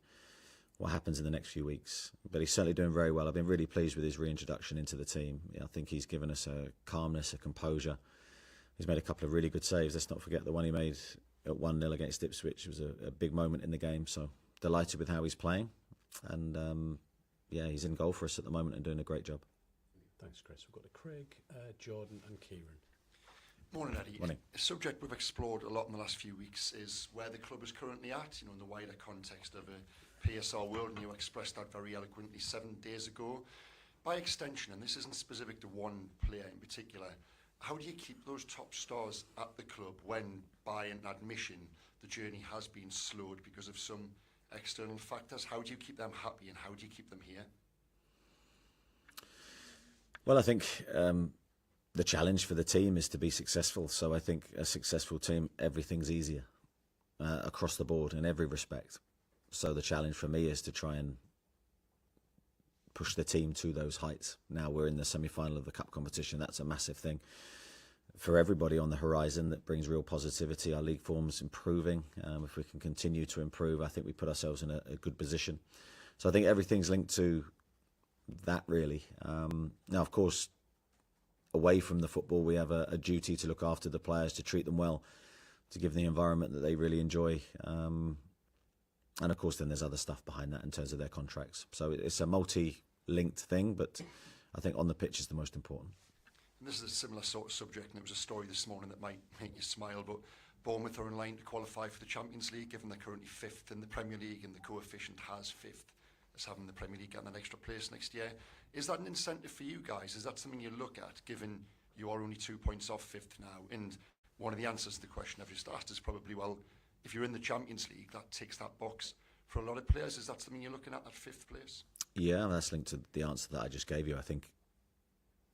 what happens in the next few weeks. But he's certainly doing very well. I've been really pleased with his reintroduction into the team. I think he's given us a calmness, a composure. He's made a couple of really good saves. Let's not forget the one he made at 1-0 against Ipswich. It was a big moment in the game. So delighted with how he's playing. And yeah, he's in goal for us at the moment and doing a great job.
Thanks, Chris. We've got Craig, Jordan and Kieran.
Morning, Eddie.
Morning.
A subject we've explored a lot in the last few weeks is where the club is currently at, in the wider context of a PSR world, and you expressed that very eloquently 7 days ago. By extension, and this isn't specific to one player in particular, how do you keep those top stars at the club when, by an admission, the journey has been slowed because of some external factors? How do you keep them happy, and how do you keep them here?
Well, I think the challenge for the team is to be successful. So I think a successful team, everything's easier across the board in every respect. So the challenge for me is to try and push the team to those heights. Now we're in the semi-final of the cup competition. That's a massive thing for everybody on the horizon. That brings real positivity. Our league form's improving. If we can continue to improve, I think we put ourselves in a good position. So I think everything's linked to that, really. Now, of course, away from the football, we have a duty to look after the players, to treat them well, to give them the environment that they really enjoy. And of course, then there's other stuff behind that in terms of their contracts. So it's a multi-linked thing, but I think on the pitch is the most important.
And this is a similar sort of subject, and it was a story this morning that might make you smile, but Bournemouth are in line to qualify for the Champions League, given they're currently 5th in the Premier League, and the coefficient has 5th as having the Premier League getting an extra place next year. Is that an incentive for you guys? Is that something you look at, given you are only 2 points off 5th now? And one of the answers to the question I've just asked is probably, well, if you're in the Champions League, that ticks that box for a lot of players. Is that something you're looking at 5th place?
Yeah, that's linked to the answer that I just gave you. I think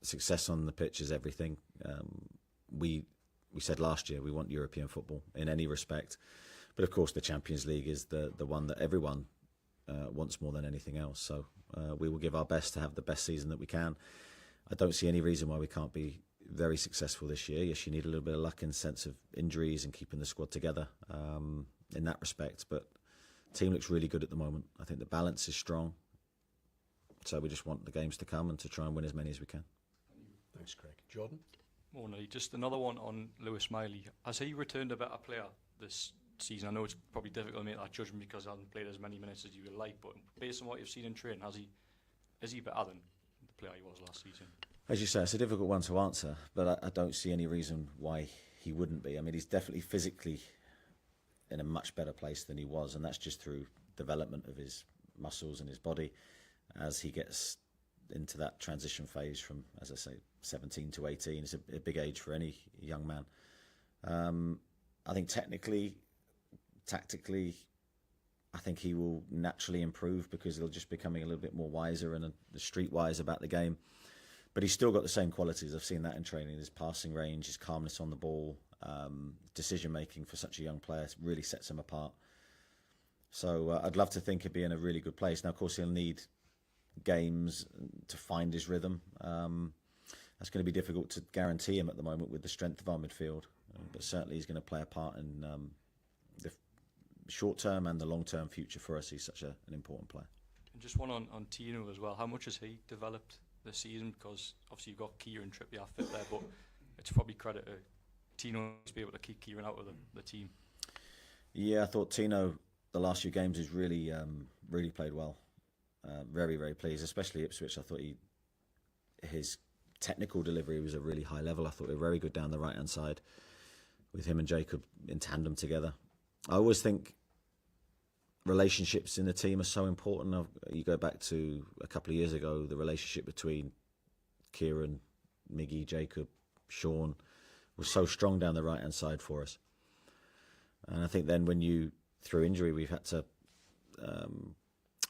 success on the pitch is everything. We said last year we want European football in any respect. But of course the Champions League is the one that everyone wants more than anything else. So we will give our best to have the best season that we can. I don't see any reason why we can't be very successful this year. Yes, you need a little bit of luck in the sense of injuries and keeping the squad together in that respect. But the team looks really good at the moment. I think the balance is strong. So we just want the games to come and to try and win as many as we can.
Thanks, Craig. Jordan?
Morning. Just another one on Lewis Miley. Has he returned a better player this season? I know it's probably difficult to make that judgment because he hasn't played as many minutes as you would like, but based on what you've seen in training, is he better than the player he was last season?
As you say, it's a difficult one to answer, but I don't see any reason why he wouldn't be. I mean, he's definitely physically in a much better place than he was, and that's just through development of his muscles and his body as he gets into that transition phase from, as I say, 17 to 18. It's a big age for any young man. I think technically, tactically, I think he will naturally improve because he'll just becoming a little bit more wiser and streetwise about the game. But he's still got the same qualities. I've seen that in training. His passing range, his calmness on the ball, decision making for such a young player really sets him apart. So I'd love to think he'd be in a really good place. Now, of course, he'll need games to find his rhythm. That's going to be difficult to guarantee him at the moment with the strength of our midfield. But certainly he's going to play a part in the short-term and the long-term future for us. He's such an important player.
And just one on Tino as well. How much has he developed this season? Because obviously you've got Kieran Trippier fit there, but it's probably credit to Tino to be able to keep Kieran out of the team.
Yeah, I thought Tino, the last few games, has really played well. Very, very pleased, especially Ipswich. I thought his technical delivery was a really high level. I thought they were very good down the right-hand side with him and Jacob in tandem together. I always think relationships in the team are so important. You go back to a couple of years ago, the relationship between Kieran, Miggy, Jacob, Sean was so strong down the right-hand side for us. And I think then through injury, we've had to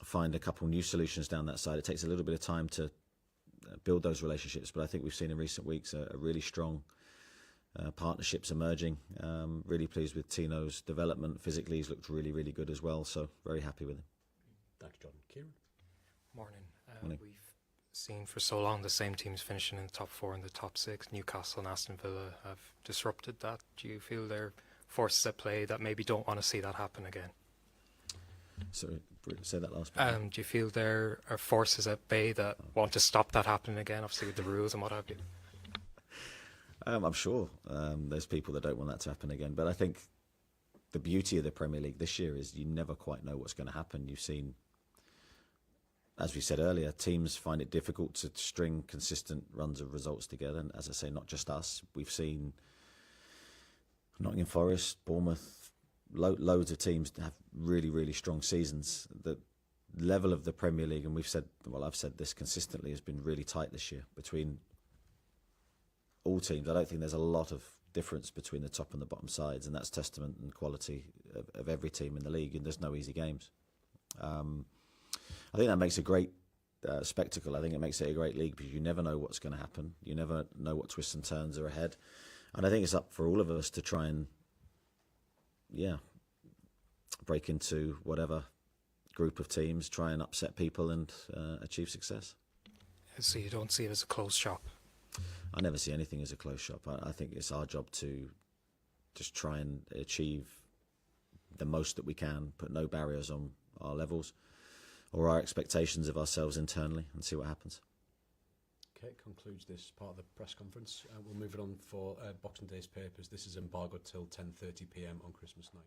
find a couple new solutions down that side. It takes a little bit of time to build those relationships, but I think we've seen in recent weeks a really strong partnerships emerging. Really pleased with Tino's development. Physically, he's looked really, really good as well, so very happy with him.
Thanks, John. Kieran?
Morning.
Morning.
We've seen for so long the same teams finishing in the top 4 and the top 6. Newcastle and Aston Villa have disrupted that. Do you feel they're forces at play that maybe don't want to see that happen again?
Sorry, say that last bit.
Do you feel there are forces at bay that want to stop that happening again, obviously with the rules and what have you?
I'm sure there's people that don't want that to happen again, but I think the beauty of the Premier League this year is you never quite know what's going to happen. You've seen, as we said earlier, teams find it difficult to string consistent runs of results together, and as I say, not just us. We've seen Nottingham Forest, Bournemouth, loads of teams have really, really strong seasons. The level of the Premier League, and I've said this consistently, has been really tight this year between all teams. I don't think there's a lot of difference between the top and the bottom sides, and that's testament and quality of every team in the league, and there's no easy games. I think that makes a great spectacle. I think it makes it a great league because you never know what's going to happen. You never know what twists and turns are ahead. And I think it's up for all of us to try and, break into whatever group of teams, try and upset people and achieve success.
So you don't see it as a closed shop?
I never see anything as a closed shop. I think it's our job to just try and achieve the most that we can, put no barriers on our levels or our expectations of ourselves internally, and see what happens.
Okay, concludes this part of the press conference. We'll move it on for Boxing Day's papers. This is embargoed till 10:30 p.m. on Christmas night.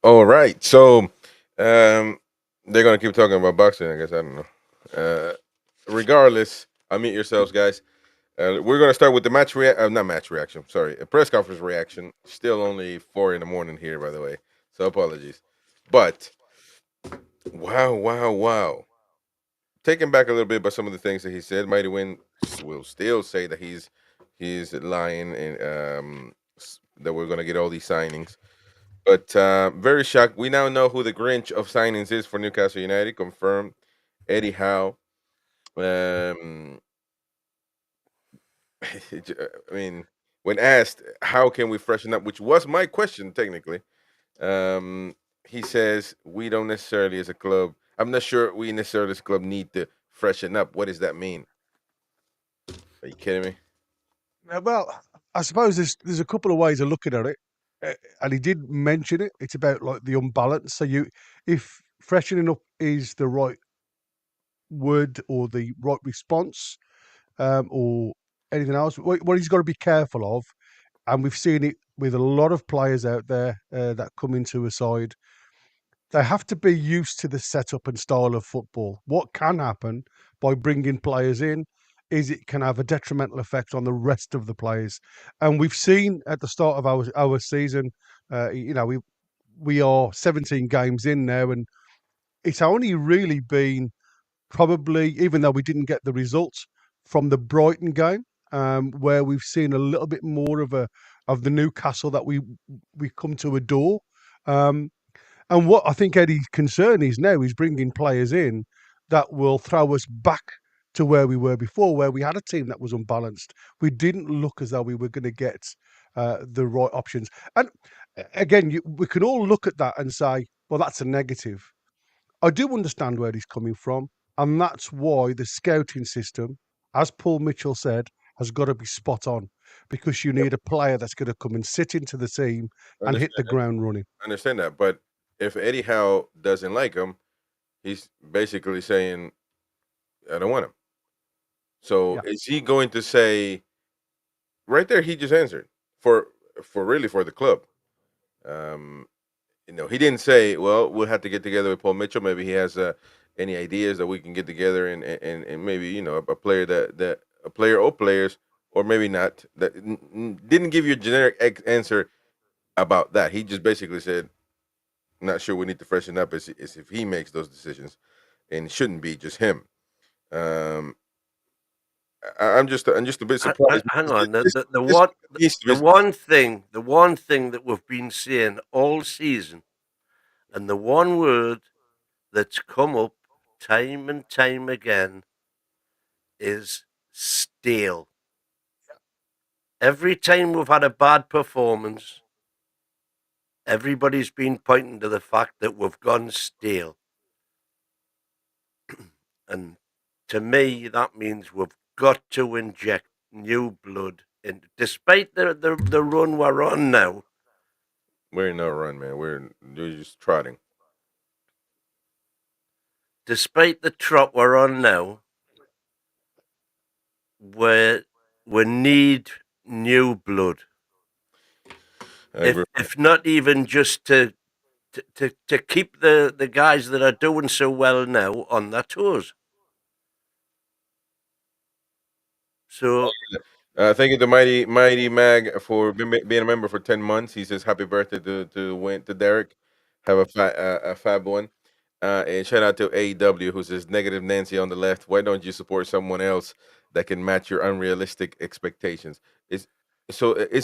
All right, so they're gonna keep talking about boxing. I guess I don't know. Regardless, unmute yourselves, guys. We're gonna start with the not match reaction. Sorry, a press conference reaction. Still only 4 a.m. here, by the way. So apologies, but. Wow. Taken back a little bit by some of the things that he said. Mighty Win will still say that he's lying and that we're going to get all these signings. But very shocked. We now know who the Grinch of signings is for Newcastle United. Confirmed. Eddie Howe. I mean, when asked how can we freshen up, which was my question technically, he says we don't necessarily as a club. I'm not sure we necessarily as a club need to freshen up. What does that mean? Are you kidding me?
Well, I suppose there's a couple of ways of looking at it, and he did mention it. It's about like the unbalance. So if freshening up is the right word or the right response, or anything else. What he's got to be careful of, and we've seen it with a lot of players out there that come into a side, they have to be used to the setup and style of football. What can happen by bringing players in is it can have a detrimental effect on the rest of the players. And we've seen at the start of our season, we are 17 games in now, and it's only really been probably, even though we didn't get the results from the Brighton game, where we've seen a little bit more of the Newcastle that we come to adore. And what I think Eddie's concern is now is bringing players in that will throw us back to where we were before, where we had a team that was unbalanced. We didn't look as though we were going to get the right options. And again, we can all look at that and say, well, that's a negative. I do understand where he's coming from, and that's why the scouting system, as Paul Mitchell said, has got to be spot on, because you need a player that's going to come and sit into the team and hit the ground running.
I understand that, but if Eddie Howe doesn't like him, he's basically saying, "I don't want him." So is he going to say? Right there, he just answered for the club. He didn't say, "Well, we'll have to get together with Paul Mitchell. Maybe he has any ideas that we can get together and maybe a player that a player or players, or maybe not." That didn't give you a generic answer about that. He just basically said, "Not sure. We need to freshen up." As if he makes those decisions, and it shouldn't be just him. I'm just a bit surprised.
Hang on, the one thing that we've been seeing all season, and the one word that's come up time and time again is stale. Every time we've had a bad performance, everybody's been pointing to the fact that we've gone stale. And to me, that means we've got to inject new blood in. Despite the run we're on now.
We're in no run, man. We're just trotting.
Despite the trot we're on now, we need new blood. If not even just to keep the guys that are doing so well now on their toes. So,
thank you to Mighty Mag for being a member for 10 months. He says happy birthday to Derek. Have a fab one. And shout out to AEW, who says negative Nancy on the left. Why don't you support someone else that can match your unrealistic expectations? It's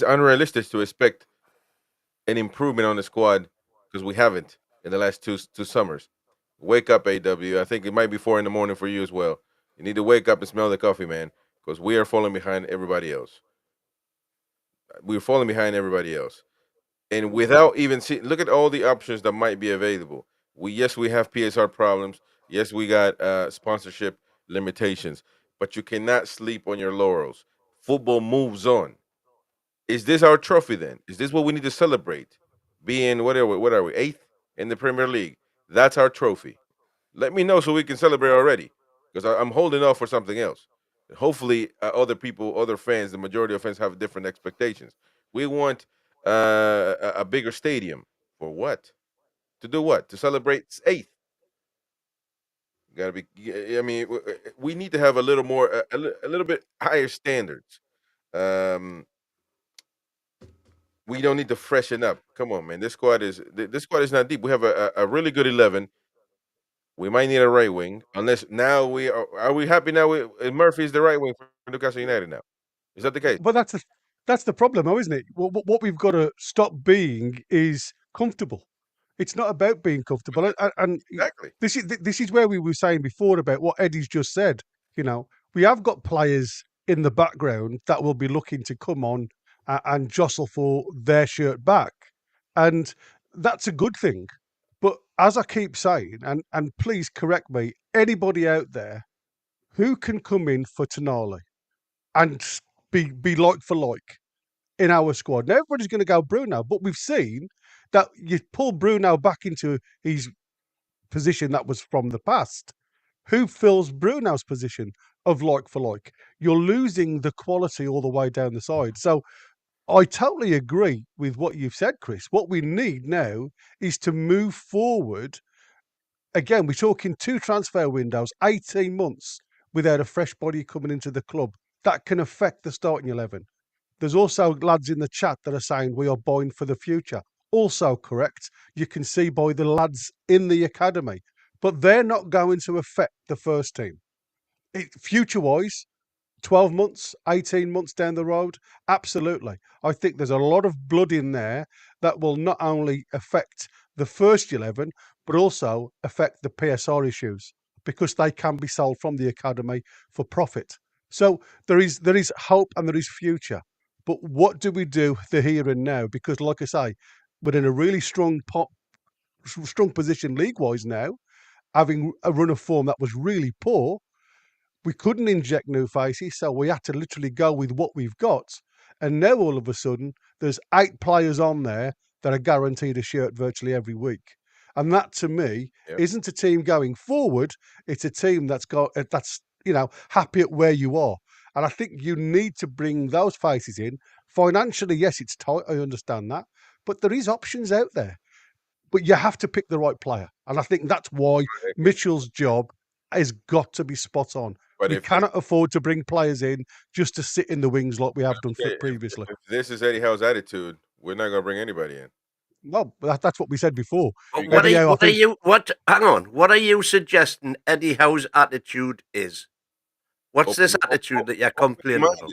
unrealistic to expect an improvement on the squad because we haven't in the last two summers. Wake up, AW. I think it might be 4 a.m. for you as well. You need to wake up and smell the coffee, man, because we are falling behind everybody else. We're falling behind everybody else. And without even seeing, look at all the options that might be available. We have PSR problems. Yes, we got sponsorship limitations, but you cannot sleep on your laurels. Football moves on. Is this our trophy then? Is this what we need to celebrate? Being what are we 8th in the Premier League? That's our trophy. Let me know so we can celebrate already, because I'm holding off for something else. Hopefully, other people, other fans, the majority of fans have different expectations. We want a bigger stadium for what? To do what? To celebrate 8th. Got to be. I mean, we need to have a little more, a little bit higher standards. We don't need to freshen up. Come on, man. This squad is not deep. We have a really good 11. We might need a right wing, unless now are we happy now? Murphy is the right wing for Newcastle United now. Is that the case?
But that's the problem, though, isn't it? What we've got to stop being is comfortable. It's not about being comfortable, and
exactly.
This is where we were saying before about what Eddie's just said. We have got players in the background that will be looking to come on and jostle for their shirt back, and that's a good thing. But as I keep saying, and please correct me, anybody out there who can come in for Tonali and be like for like in our squad. Now everybody's going to go Bruno, but we've seen that you pull Bruno back into his position that was from the past. Who fills Bruno's position? of like for like. You're losing the quality all the way down the side. So I totally agree with what you've said, Chris. What we need now is to move forward. Again, we're talking 2 transfer windows, 18 months without a fresh body coming into the club. That can affect the starting 11. There's also lads in the chat that are saying we are buying for the future. Also correct. You can see by the lads in the academy, but they're not going to affect the first team. Future-wise, 12 months, 18 months down the road, absolutely. I think there's a lot of blood in there that will not only affect the first 11, but also affect the PSR issues because they can be sold from the academy for profit. So there is hope and there is future. But what do we do the here and now? Because like I say, we're in a really strong position league-wise now, having a run of form that was really poor. We couldn't inject new faces, so we had to literally go with what we've got. And now all of a sudden, there's 8 players on there that are guaranteed a shirt virtually every week. And that, to me, isn't a team going forward. It's a team that's happy at where you are. And I think you need to bring those faces in. Financially, yes, it's tight. I understand that. But there is options out there. But you have to pick the right player. And I think that's why Mitchell's job has got to be spot on.
But
we cannot afford to bring players in just to sit in the wings like we have done previously.
If this is Eddie Howe's attitude, we're not going to bring anybody in.
No, that's what we said before.
What are you suggesting Eddie Howe's attitude is? What's this attitude that you're complaining about?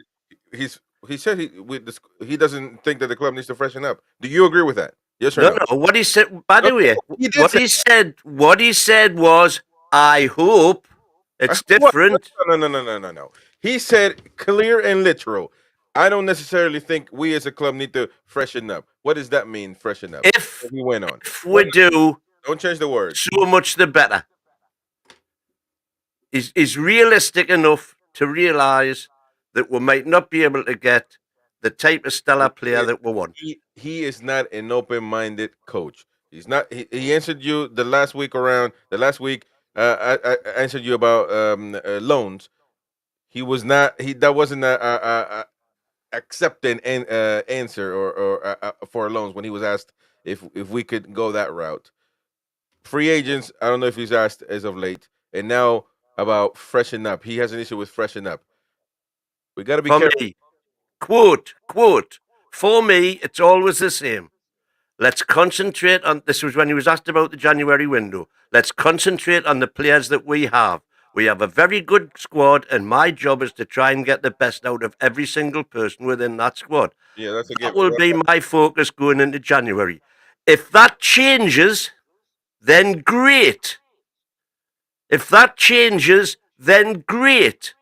He said he doesn't think that the club needs to freshen up. Do you agree with that? Yes or no?
No. What he said, by the way, what he said was, I hope it's different.
No. He said clear and literal. I don't necessarily think we as a club need to freshen up. What does that mean, freshen up?
If
we went on,
we do,
don't change the word.
So much the better. Is realistic enough to realise that we might not be able to get the type of stellar player that we want.
He is not an open-minded coach. He's not. He answered you the last week around. The last week, I answered you about loans. He was not. That wasn't a accepting answer or for loans when he was asked if we could go that route. Free agents. I don't know if he's asked as of late, and now about freshen up. He has an issue with freshen up. We got to be careful.
Me, quote, for me, it's always the same. Let's concentrate on, this was when he was asked about the January window. Let's concentrate on the players that we have. We have a very good squad, and my job is to try and get the best out of every single person within that squad.
Yeah, that's a
that will be my focus going into January. If that changes, then great. If that changes, then great.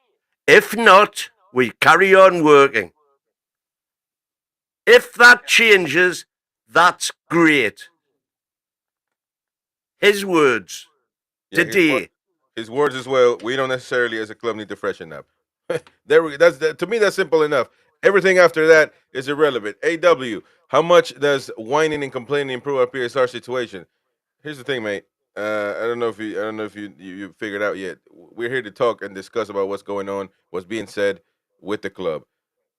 If not, we carry on working. If that changes, that's great. His words today.
His words as well. We don't necessarily, as a club, need to freshen up. To me, that's simple enough. Everything after that is irrelevant. AW, how much does whining and complaining improve our PSR situation? Here's the thing, mate. I don't know if you figured out yet. We're here to talk and discuss about what's going on, what's being said with the club.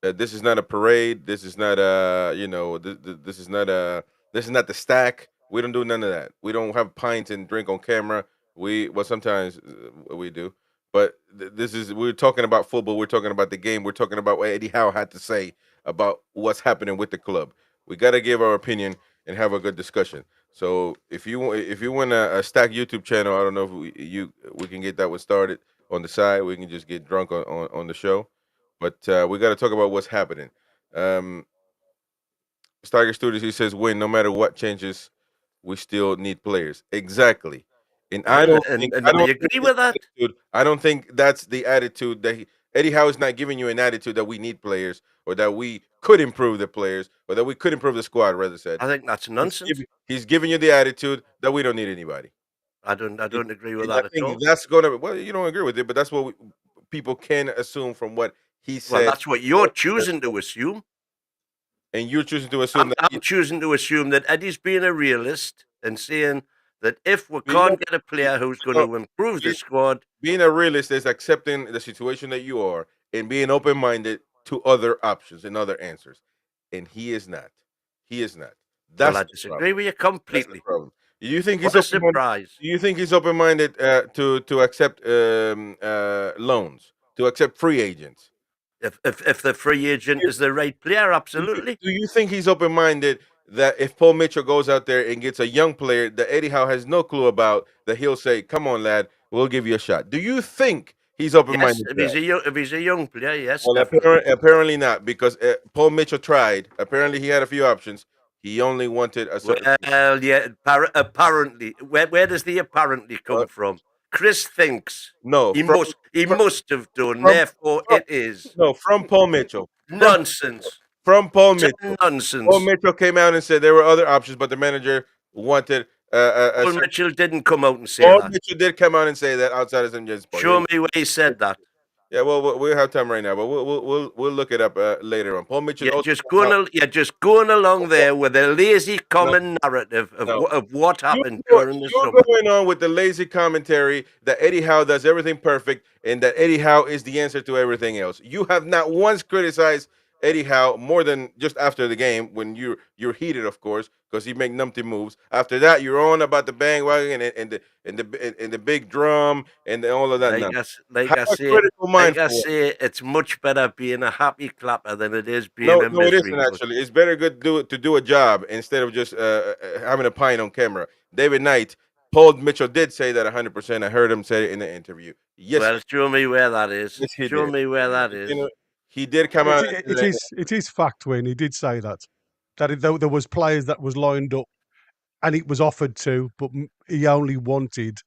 This is not a parade. This is not this is not the stack. We don't do none of that. We don't have pints and drink on camera. Sometimes we do, but we're talking about football. We're talking about the game. We're talking about what Eddie Howe had to say about what's happening with the club. We got to give our opinion and have a good discussion. So if you want a stack YouTube channel, I don't know if we can get that one started on the side. We can just get drunk on the show. But we got to talk about what's happening. Tiger Studios, he says, win no matter what changes, we still need players. Exactly. And I don't
agree with that.
I don't think that's the attitude that Eddie Howe is not giving you an attitude that we need players or that we could improve the players or that we could improve the squad, rather said.
I think that's nonsense.
He's giving you the attitude that we don't need anybody.
I don't agree with that at all.
That's gonna. Well, you don't agree with it, but that's what people can assume from what he said.
Well, that's what you're choosing to assume.
And you're choosing to assume
I'm choosing to assume that Eddie's being a realist and saying that if we
You know,
can't get a player who's going
so
to improve the
be-
squad,
being a realist is accepting the situation that you are and being open minded to other options and other answers. And he is not. He is not.
well,
That's
I
the
disagree
problem.
with you
That's the
completely.
problem. You think he's
What a
open minded?
surprise.
Do you think he's open minded to accept loans, to accept free agents?
If the free agent is the right player, absolutely.
Do you think he's open minded that if Paul Mitchell goes out there and gets a young player that Eddie Howe has no clue about, that he'll say, "Come on, lad, we'll give you a shot"? Do you think he's open
Yes,
minded
if
to that?
he's a young player, yes,
Well,
definitely.
apparently not, because Paul Mitchell tried. Apparently, he had a few options. He only wanted a certain.
Well, yeah, apparently. Where does the apparently come from? Chris thinks
No,
he
from
must have done.
from,
Therefore,
from
it is
no from Paul Mitchell.
nonsense.
From Paul
Utter
Mitchell. Paul
nonsense.
Mitchell came out and said there were other options, but the manager wanted a
Paul
certain.
Mitchell didn't come out and say
Paul
that.
Mitchell did come out and say that outside of St. James Park.
Show me where he said that.
Yeah, well, we have time right now, but we'll look it up later on. Paul Mitchell
You're
also
just going along there with a lazy common narrative of
no.
of what happened
You're
during the summer.
going on with the lazy commentary that Eddie Howe does everything perfect and that Eddie Howe is the answer to everything else. You have not once criticized Eddie Howe more than just after the game when you're heated, of course, because he make numpty moves. After that, you're on about the bandwagon and the big drum and all of that.
Like
Have
I
a
say,
critical mind for it.
it's much better being a happy clapper than it is being
No,
a
no, it
misery
isn't
bush.
actually. It's better good to do a job instead of just having a pint on camera. David Knight, Paul Mitchell did say that 100%. I heard him say it in the interview. Yes,
Well, show me where that is.
yes, he
Show
did.
me where that
You
is.
know, he did come out. And say
It is fact, Wayne. He did say that there was players that was lined up and it was offered to, but he only wanted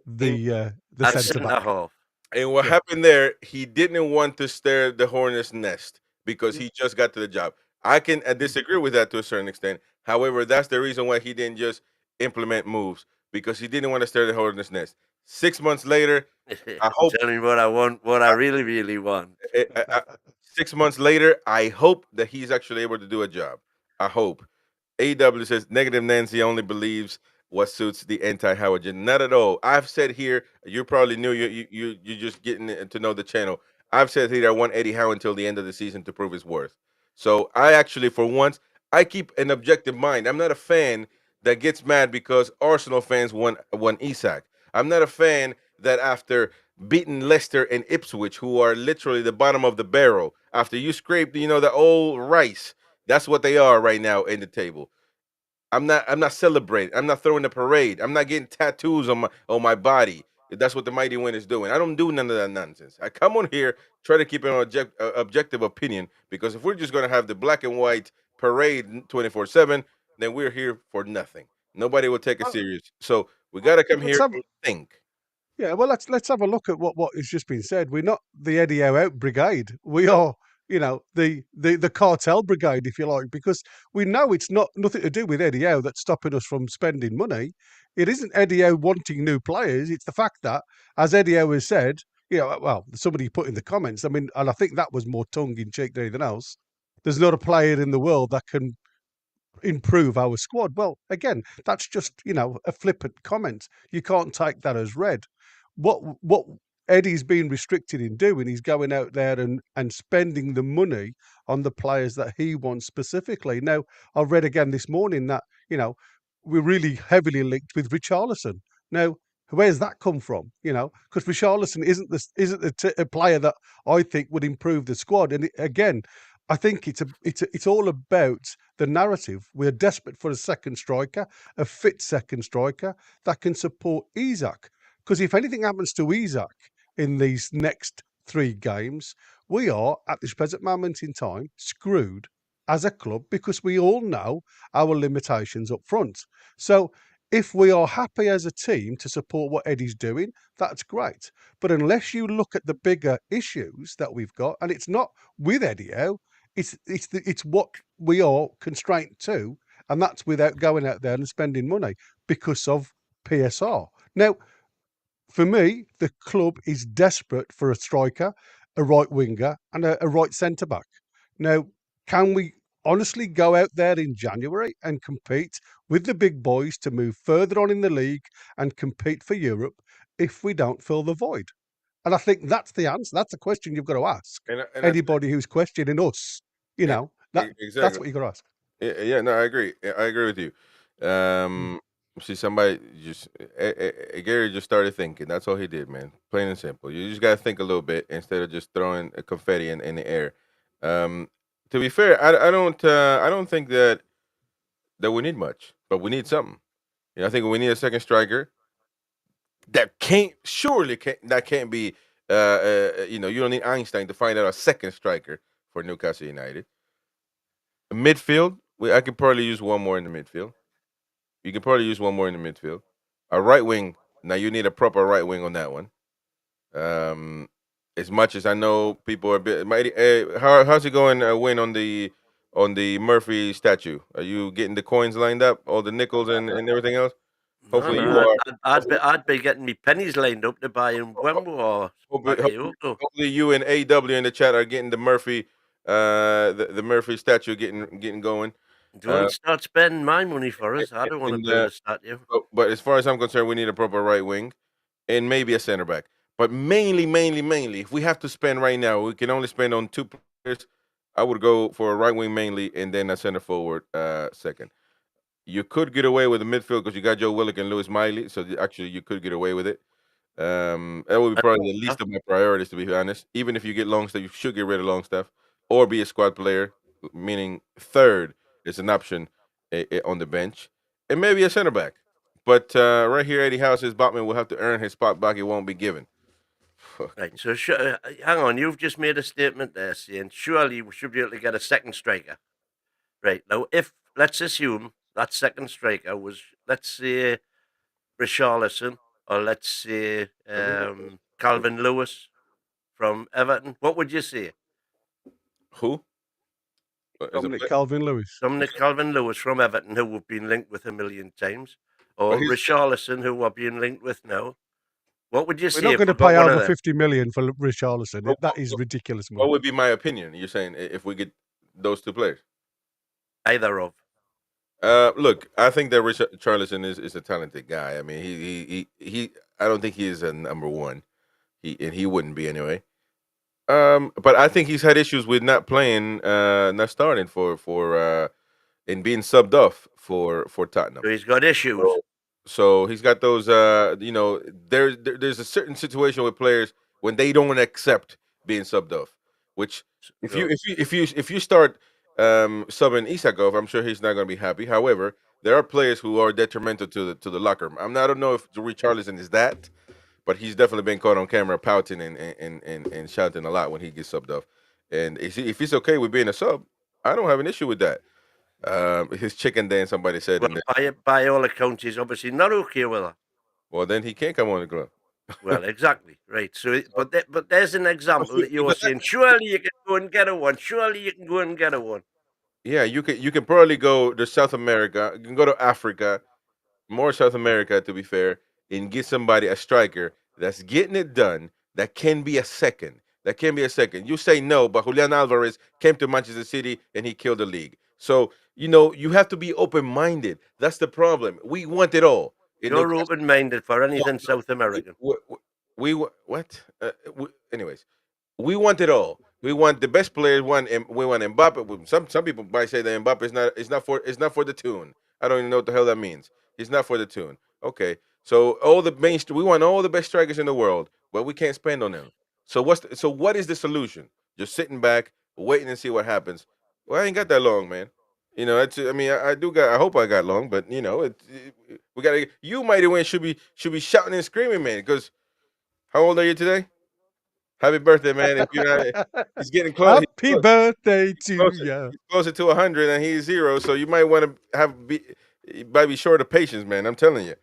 the
At
centre back.
half.
And what happened there, he didn't want to stir the hornet's nest because he just got to the job. I can disagree with that to a certain extent. However, that's the reason why he didn't just implement moves because he didn't want to stir the hornet's nest. 6 months later, I hope.
Tell me what I want, what I really, really want.
6 months later, I hope that he's actually able to do a job. I hope. AW says negative Nancy only believes what suits the anti-Howe agenda. Not at all. I've said here, you're probably new. You're just getting to know the channel. I've said here I want Eddie Howe until the end of the season to prove his worth. So I actually, for once, I keep an objective mind. I'm not a fan that gets mad because Arsenal fans won Isak. I'm not a fan that after beating Leicester and Ipswich, who are literally the bottom of the barrel, after you scrape, the old rice. That's what they are right now in the table. I'm not celebrating. I'm not throwing a parade. I'm not getting tattoos on my body. That's what the Mighty Win is doing. I don't do none of that nonsense. I come on here, try to keep an objective opinion, because if we're just going to have the black and white parade 24/7, then we're here for nothing. Nobody will take us serious. So we got to come here and think.
Yeah, well, let's have a look at what has just been said. We're not the Eddie Howe out brigade. We are, the cartel brigade, if you like, because we know it's nothing to do with Eddie Howe that's stopping us from spending money. It isn't Eddie Howe wanting new players. It's the fact that, as Eddie Howe has said, well, somebody put in the comments. I mean, and I think that was more tongue in cheek than anything else. There's not a player in the world that can improve our squad. Well, again, that's just a flippant comment. You can't take that as read. What Eddie's been restricted in doing is going out there and spending the money on the players that he wants specifically. Now, I read again this morning that we're really heavily linked with Richarlison. Now, where's that come from? Because Richarlison isn't a player that I think would improve the squad. And again, I think it's all about the narrative. We're desperate for a second striker, a fit second striker that can support Isak. Because if anything happens to Isak in these next 3 games, we are, at this present moment in time, screwed as a club because we all know our limitations up front. So if we are happy as a team to support what Eddie's doing, that's great. But unless you look at the bigger issues that we've got, and it's not with Eddie Howe, it's what we are constrained to, and that's without going out there and spending money because of PSR. Now, for me, the club is desperate for a striker, a right winger, and a right centre back. Now, can we honestly go out there in January and compete with the big boys to move further on in the league and compete for Europe if we don't fill the void? And I think that's the answer. That's the question you've got to ask.
And
Anybody who's questioning us,
Yeah,
that's
exactly.
what you got to ask.
Yeah, no, I agree. I agree with you. See, somebody just Gary just started thinking. That's all he did, man. Plain and simple. You just got to think a little bit instead of just throwing a confetti in the air. Um, to be fair, I don't think that we need much, but we need something. I think we need a second striker that can't be. You don't need Einstein to find out a second striker for Newcastle United. Midfield, I could probably use one more in the midfield. You can probably use one more in the midfield. A right wing. Now you need a proper right wing on that one. Um, as much as I know people are a bit mighty. How's it going? Win on the Murphy statue. Are you getting the coins lined up? All the nickels and everything else. Hopefully you are.
I'd be getting me pennies lined up to buy him Wembley or Bakayoko.
Hopefully you and AW in the chat are getting the Murphy, the Murphy statue getting going.
Don't start spending my money for us. I don't want to
And,
build a statue.
but as far as I'm concerned, we need a proper right wing and maybe a center back. But mainly, if we have to spend right now, we can only spend on two players. I would go for a right wing mainly and then a center forward second. You could get away with the midfield because you got Joe Willock and Lewis Miley, so actually you could get away with it. That would be probably the least of my priorities, to be honest. Even if you get Longstaff, you should get rid of Longstaff or be a squad player, meaning third is an option on the bench, and maybe a center back. But right here, Eddie Howe says Botman will have to earn his spot back. It won't be given.
Right, so hang on. You've just made a statement there saying surely we should be able to get a second striker. Right, now if let's assume that second striker was, let's say, Richarlison or let's say Calvin Lewis from Everton, what would you say?
Who?
Dominic Calvin-Lewis.
Dominic Calvin-Lewis from Everton, who we've been linked with a million times, or
Well, he's-
Richarlison, who we're being linked with now. What would you
We're
say?
not going to
if we got
pay
one of
over
them?
50 million for Richarlison. That is ridiculous money.
What would be my opinion? You're saying if we get those two players?
Either of.
Look, I think that Richarlison is a talented guy. I mean, he I don't think he is a number one. He wouldn't be anyway. But I think he's had issues with not playing, not starting for and being subbed off for Tottenham.
So he's got issues.
So he's got those. There's a certain situation with players when they don't accept being subbed off. Which if you start subbing Isakov, I'm sure he's not going to be happy. However, there are players who are detrimental to the locker room. I don't know if Richarlison is that, but he's definitely been caught on camera pouting and shouting a lot when he gets subbed off. And if he's okay with being a sub, I don't have an issue with that. His chicken dance, somebody said.
Well, by all accounts, he's obviously not okay with her.
Well, then he can't come on the club.
Well, exactly, right. So, but there's an example that you're saying. Surely you can go and get a one. Surely you can go and get a one.
Yeah, you can probably go to South America. You can go to Africa, more South America, to be fair, and get somebody a striker that's getting it done. That can be a second. You say no, but Julian Alvarez came to Manchester City and he killed the league. So you have to be open-minded. That's the problem. We want it all.
You're open-minded for anything South American.
Anyways, we want it all. We want the best players. We want Mbappe. Some people might say that Mbappe is not for the tune. I don't even know what the hell that means. He's not for the tune. Okay, so we want all the best strikers in the world, but we can't spend on them. So what is the solution? Just sitting back, waiting and see what happens. Well, I ain't got that long, man. I hope I got long, but we gotta. You mighty win should be shouting and screaming, man. Because how old are you today? Happy birthday, man! If you're not, he's getting close.
Happy birthday to you.
He's closer to 100 and he's 0, so you might want to be short of patience, man. I'm telling you.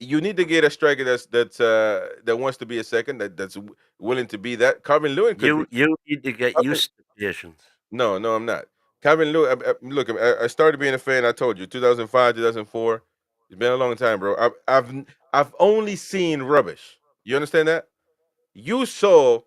You need to get a striker that wants to be a second, that's willing to be that. Calvin Lewin could.
You need to get used to patience.
No, I'm not. Calvin Lewin. Look, I started being a fan. I told you, 2005, 2004. It's been a long time, bro. I've only seen rubbish. You understand that? You saw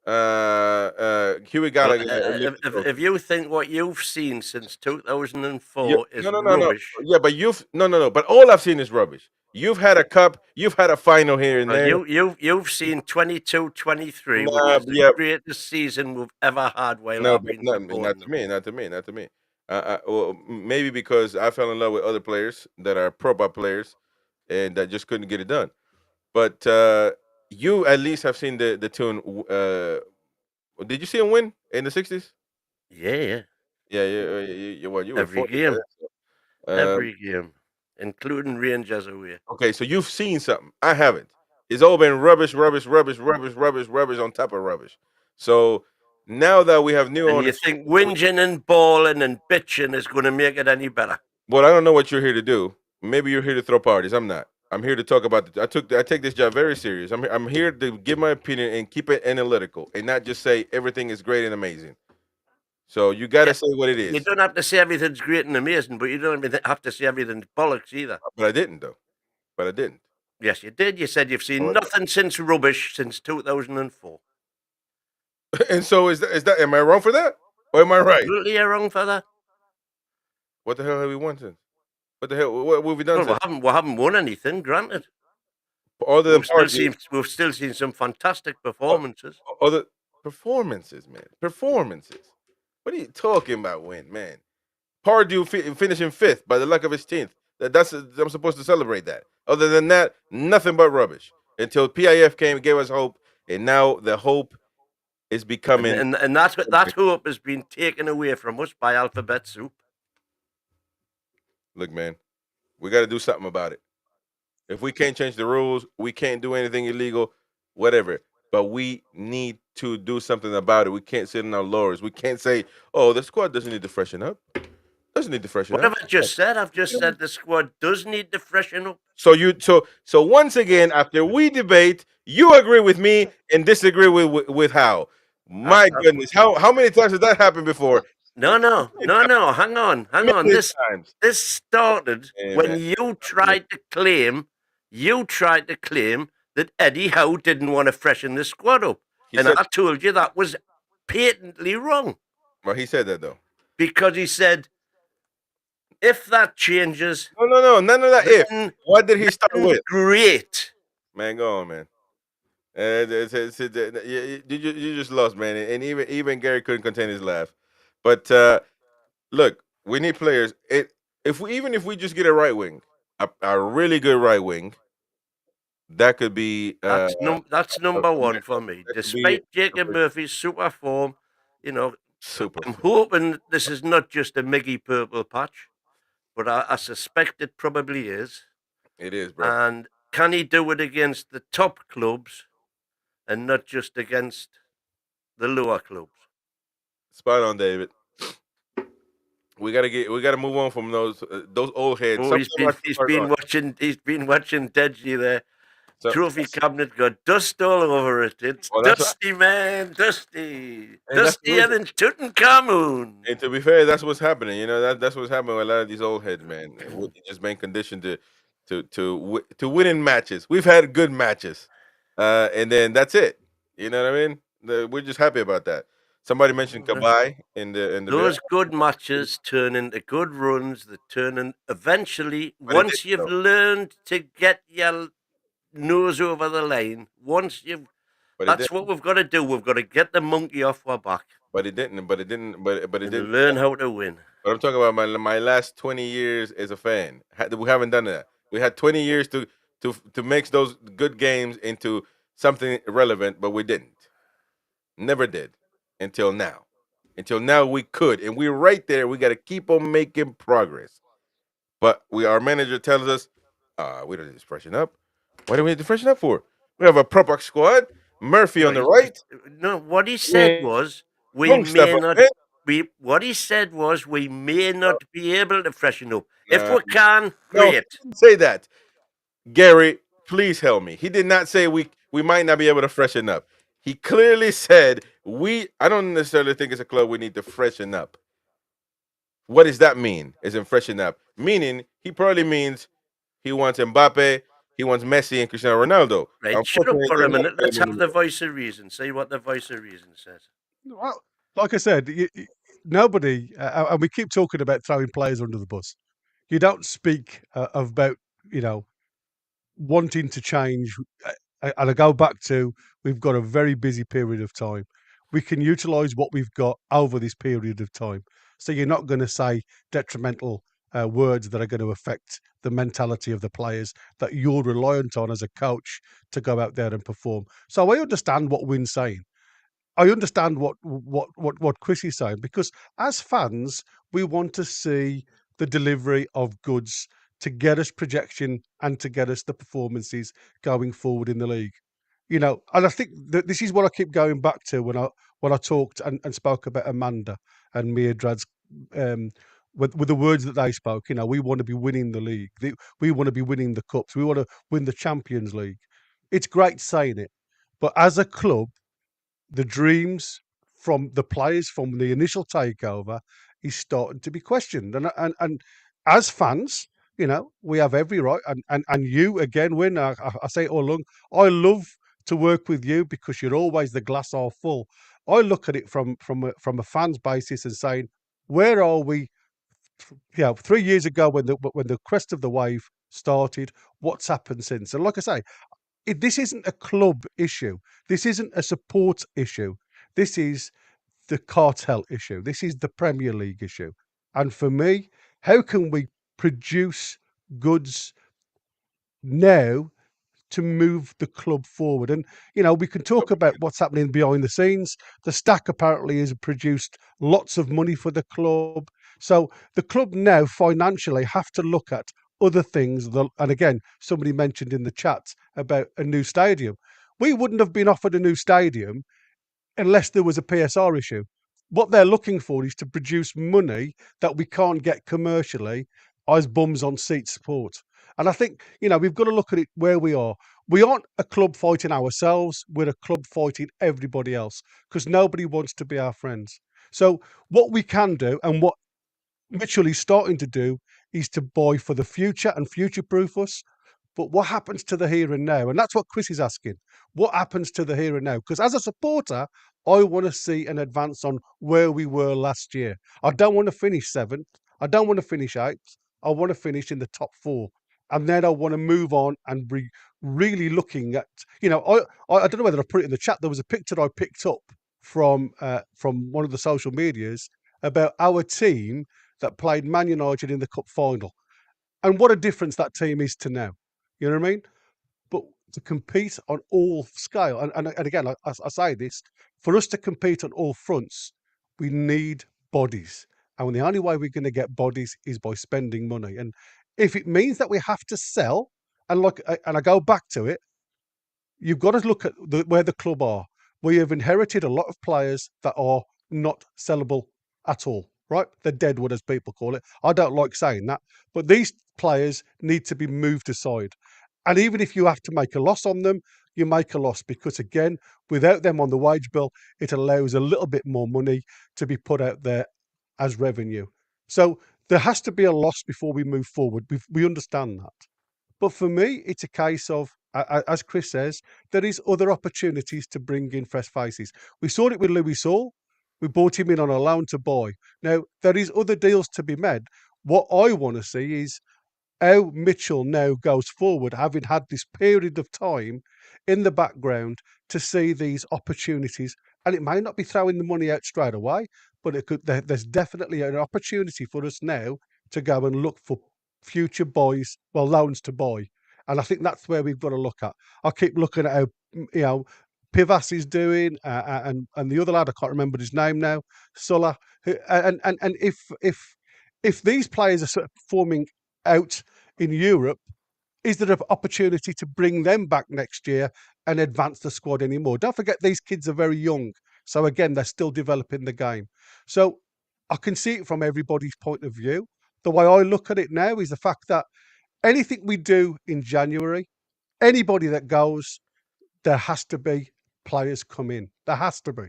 Huey
Well,
Gallagher.
if you think what you've seen since 2004 is
No.
rubbish,
Yeah, but no. But all I've seen is rubbish. You've had a cup. You've had a final here and
well,
there.
you've seen 22-23, which
Nah,
is the
yeah,
greatest season we've ever had while
no,
I've
but
been
not
supporting
to
them.
me. Not to me. Well, maybe because I fell in love with other players that are proper players and that just couldn't get it done. But you at least have seen the tune. Did you see him win in the '60s?
Yeah.
Yeah. Well, you were
Every
40 by
game,
then.
every game, including Rangers away.
Okay, so you've seen something. I haven't. It's all been rubbish on top of rubbish. So now that we have new
And you
owners,
think whinging and bawling and bitching is going to make it any better?
well, I don't know what you're here to do. Maybe you're here to throw parties. I'm not. I'm here to talk about. I take this job very serious. I'm here to give my opinion and keep it analytical and not just say everything is great and amazing. So you got to
Yeah,
say what it
you
is.
don't have to say everything's great and amazing, but you don't have to say everything's bollocks either.
But I didn't though. But I didn't.
Yes, you did. You said you've seen
Oh,
nothing since rubbish since 2004.
And so is that? Am I wrong for that? Or am I right?
Absolutely, you're wrong for that.
What the hell have we won since? What the hell? What have we done
Well,
since?
we haven't won anything, granted.
Other than parties.
We've still seen some fantastic performances.
Other performances, man. Performances. What are you talking about, win, man? Pardew finishing fifth by the luck of his 10th. I'm supposed to celebrate that. Other than that, nothing but rubbish. Until PIF came and gave us hope, and now the hope is becoming.
And that hope has been taken away from us by alphabet soup.
Look, man, we got to do something about it. If we can't change the rules, we can't do anything illegal, whatever. But we need to do something about it. We can't sit on our laurels. We can't say, "Oh, the squad doesn't need to freshen up. Doesn't need to freshen
What
up."
have I just said? I've just said the squad does need to freshen up.
So once again, after we debate, you agree with me and disagree with Howe. My goodness, how many times has that happened before?
No. Hang on.
Many times.
This started
Yeah,
when
man.
you tried to claim that Eddie Howe didn't want to freshen the squad up, and I told you that was patently wrong.
Well, he said that though.
Because he said, if that changes,
no, none of that. If what did he start with?
Great,
man, go on, man. You just lost, man, and even Gary couldn't contain his laugh. But look, we need players. If we just get a right wing, a really good right wing, that could be
that's number one for me. Despite Jacob Murphy's super form, I'm hoping this is not just a Miggy purple patch, but I suspect it probably is.
It is, bro.
And can he do it against the top clubs and not just against the lower clubs?
Spot on, David. We gotta move on from those old heads.
Oh, he's been watching Deji there. Trophy cabinet got dust all over it. It's dusty, man, dusty, dustier than Tutankhamun.
And to be fair, that's what's happening. That's what's happening with a lot of these old heads, man. We've just been conditioned to win in matches. We've had good matches, and then that's it. You know what I mean? We're just happy about that. Somebody mentioned Kabai in the
those good matches turn into good runs that turn in eventually. Once you've learned to get your nose over the line, that's what we've got to do. We've got to get the monkey off our back.
But it didn't. But it didn't.
Learn how to win.
But I'm talking about my last 20 years as a fan. We haven't done that. We had 20 years to make those good games into something relevant, but we didn't. Never did until now. Until now we could, and we're right there. We got to keep on making progress. But our manager tells us, we don't need to freshen up. What do we need to freshen up for? We have a proper squad. Murphy on the right.
No, what he said was we may not be able to freshen up. If we can, great.
No, he didn't say that. Gary, please help me. He did not say we might not be able to freshen up. He clearly said I don't necessarily think it's a club we need to freshen up. What does that mean? Is in freshen up? Meaning he probably means he wants Mbappe He wants Messi and Cristiano Ronaldo.
Right, shut up
Unfortunately,
for
they're
a
not
minute. Let's have the
available.
voice of reason. See what the voice of reason says.
Well, like I said, nobody, and we keep talking about throwing players under the bus. You don't speak about, you know, wanting to change. And I go back to, we've got a very busy period of time. We can utilise what we've got over this period of time. So you're not going to say detrimental words that are going to affect the mentality of the players that you're reliant on as a coach to go out there and perform. So I understand what Wynn's saying. I understand what Chris is saying, because as fans, we want to see the delivery of goods to get us projection and to get us the performances going forward in the league. You know, and I think that this is what I keep going back to when I talked and spoke about Amanda and Mirdrad's with the words that they spoke. You know, we want to be winning the league. We want to be winning the cups. We want to win the Champions League. It's great saying it, but as a club, the dreams from the players from the initial takeover is starting to be questioned. And as fans, you know, we have every right. And you again, Win. I say it all along. I love to work with you because you're always the glass half full. I look at it from a fan's basis and saying, where are we? You know, 3 years ago when the crest of the wave started, what's happened since? And like I say, this isn't a club issue. This isn't a support issue. This is the cartel issue. This is the Premier League issue. And for me, how can we produce goods now to move the club forward? And, you know, we can talk about what's happening behind the scenes. The Stack apparently has produced lots of money for the club. So the club now financially have to look at other things. And again, somebody mentioned in the chat about a new stadium. We wouldn't have been offered a new stadium unless there was a PSR issue. What they're looking for is to produce money that we can't get commercially as bums on seat support. And I think, you know, we've got to look at it where we are. We aren't a club fighting ourselves. We're a club fighting everybody else because nobody wants to be our friends. So what we can do and what Mitchell is starting to do is to buy for the future and future-proof us. But what happens to the here and now? And that's what Chris is asking. What happens to the here and now? Because as a supporter, I want to see an advance on where we were last year. I don't want to finish seventh. I don't want to finish eighth. I want to finish in the top four. And then I want to move on and be really looking at, you know, I don't know whether I put it in the chat. There was a picture I picked up from one of the social medias about our team that played Man United in the cup final. And what a difference that team is to now. You know what I mean? But to compete on all scale, and again, I say this, for us to compete on all fronts, we need bodies. And the only way we're going to get bodies is by spending money. And if it means that we have to sell, and I go back to it, you've got to look at where the club are. We have inherited a lot of players that are not sellable at all, right? They're deadwood, as people call it. I don't like saying that, but these players need to be moved aside. And even if you have to make a loss on them, you make a loss because, again, without them on the wage bill, it allows a little bit more money to be put out there as revenue. So there has to be a loss before we move forward. We understand that. But for me, it's a case of, as Chris says, there is other opportunities to bring in fresh faces. We saw it with Louis Saul. We brought him in on a loan to buy. Now, there is other deals to be made. What I want to see is how Mitchell now goes forward, having had this period of time in the background to see these opportunities. And it may not be throwing the money out straight away, but there's definitely an opportunity for us now to go and look for future buys, well, loans to buy. And I think that's where we've got to look at. I keep looking at how, you know, Pivas is doing, and the other lad, I can't remember his name now, Sulla. And if these players are sort of performing out in Europe, is there an opportunity to bring them back next year and advance the squad anymore? Don't forget, these kids are very young. So again, they're still developing the game. So I can see it from everybody's point of view. The way I look at it now is the fact that anything we do in January, anybody that goes, there has to be players come in. There has to be.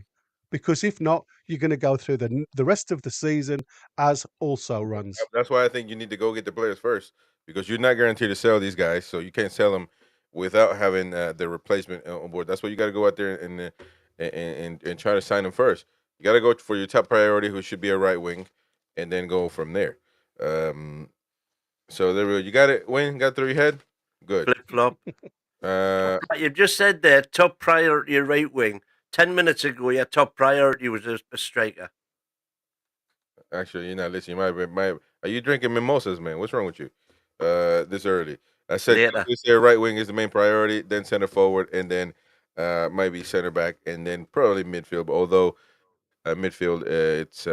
Because if not, you're going to go through the rest of the season as also runs.
That's why I think you need to go get the players first because you're not guaranteed to sell these guys, so you can't sell them without having the replacement on board. That's why you got to go out there and try to sign him first. You got to go for your top priority, who should be a right wing, and then go from there. So there we go. You got it. Win. Got through your head. Good.
Flip flop. You just said there, top priority right wing. 10 minutes ago, your top priority was a striker.
Actually, you're not listening. You might. Are you drinking mimosas, man? What's wrong with you? This early. I said
Later.
this year right wing is the main priority, then center forward, and then maybe center back, and then probably midfield. Although midfield, it's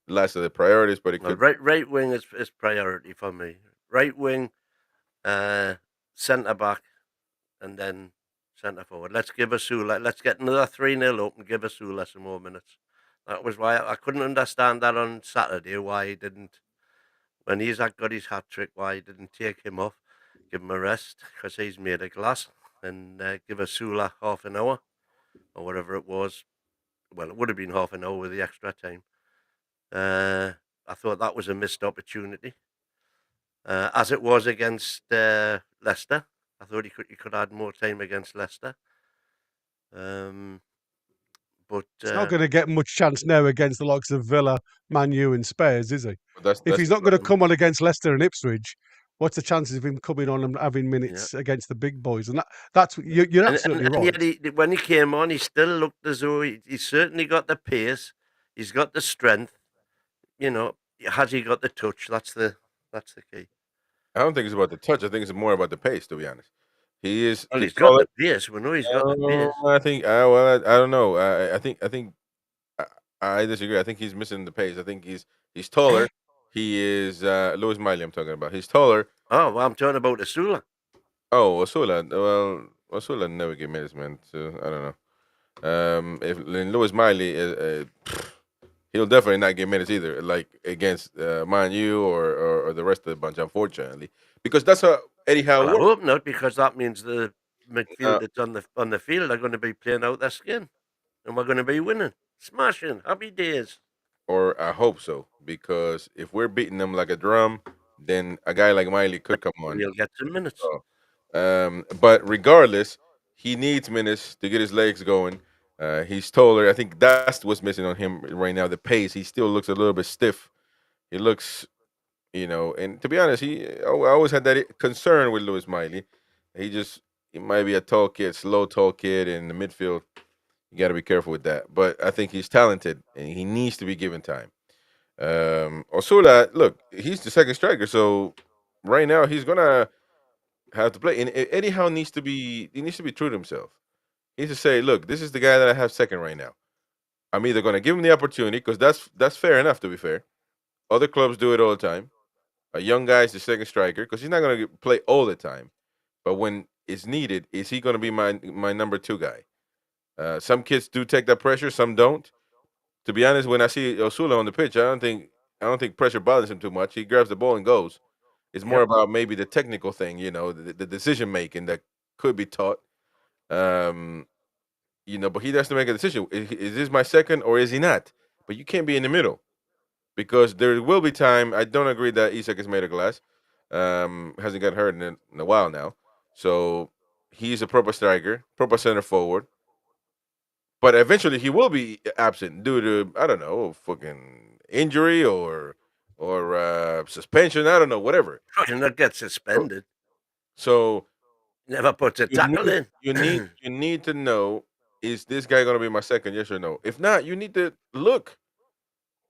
last of the priorities, but it
Well,
could.
right wing is priority for me. Right wing, centre back, and then centre forward. Let's give Asula. Let's get another 3-0 up and give Asula some more minutes. That was why I couldn't understand that on Saturday. Why he didn't, when Isaac got his hat trick, why he didn't take him off, give him a rest because he's made of glass, and give Asula half an hour or whatever it was. Well, it would have been half an hour with the extra time. I thought that was a missed opportunity. As it was against Leicester, I thought he could add more time against Leicester. But
he's not going to get much chance now against the likes of Villa, Man U, and Spurs, is he?
That's
if he's not going to come on against Leicester and Ipswich, what's the chances of him coming on and having minutes against the big boys? And that's you're absolutely right.
And yet when he came on, he still looked as though he's certainly got the pace, he's got the strength. You know, has he got the touch? That's the key.
I don't think it's about the touch. I think it's more about the pace, to be honest. He is.
Well, he's got the pace. We know he's got the pace.
I think. Well, I don't know. I think. I disagree. I think he's missing the pace. I think he's taller. He is Lewis Miley. I'm talking about. He's taller.
Oh, well, I'm talking about Asula.
Oh, Asula. Well, Asula never get minutes, man. So I don't know. If Lewis Miley, he'll definitely not get minutes either. Like against Man U or the rest of the bunch, unfortunately, because that's how Eddie Howe.
Well, I hope not, because that means the midfield that's on the field are going to be playing out their skin, and we're going to be winning, smashing, happy days.
Or I hope so, because if we're beating them like a drum, then a guy like Miley could come on.
He'll get some minutes.
But regardless, he needs minutes to get his legs going. He's taller. I think that's what's missing on him right now. The pace. He still looks a little bit stiff. He looks, and to be honest, I always had that concern with Lewis Miley. He might be a tall kid, slow tall kid in the midfield. You got to be careful with that. But I think he's talented, and he needs to be given time. Osula, look, he's the second striker, so right now he's gonna have to play. And Eddie Howe needs to be true to himself. He needs to say, look, this is the guy that I have second right now. I'm either gonna give him the opportunity, because that's fair enough, to be fair. Other clubs do it all the time. A young guy is the second striker, because he's not gonna play all the time. But when it's needed, is he gonna be my number 2 guy? Some kids do take that pressure, some don't. To be honest, when I see Osula on the pitch, I don't think pressure bothers him too much. He grabs the ball and goes. It's more about maybe the technical thing, the decision making that could be taught. But he has to make a decision. Is this my second or is he not? But you can't be in the middle, because there will be time. I don't agree that Isak is made of glass. Hasn't got hurt in a while now, so he's a proper striker, proper center forward. But eventually he will be absent due to, I don't know, fucking injury or suspension. I don't know, whatever.
He'll not get suspended.
So
never puts a tackle in.
You need to know, is this guy going to be my second? Yes or no? If not, you need to look.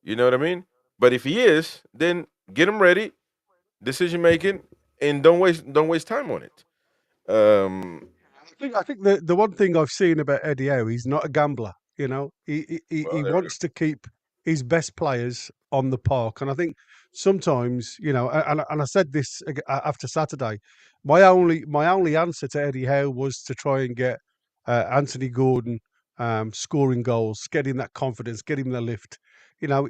You know what I mean? But if he is, then get him ready, decision making, and don't waste time on it.
I think the one thing I've seen about Eddie Howe, he's not a gambler. He wants to keep his best players on the park, and I think sometimes, and I said this after Saturday, my only answer to Eddie Howe was to try and get Anthony Gordon scoring goals, get him that confidence, get him the lift.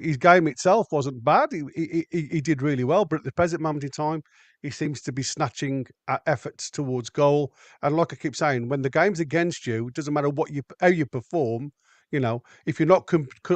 His game itself wasn't bad. He did really well, but at the present moment in time, he seems to be snatching at efforts towards goal. And like I keep saying, when the game's against you, it doesn't matter how you perform. If you're not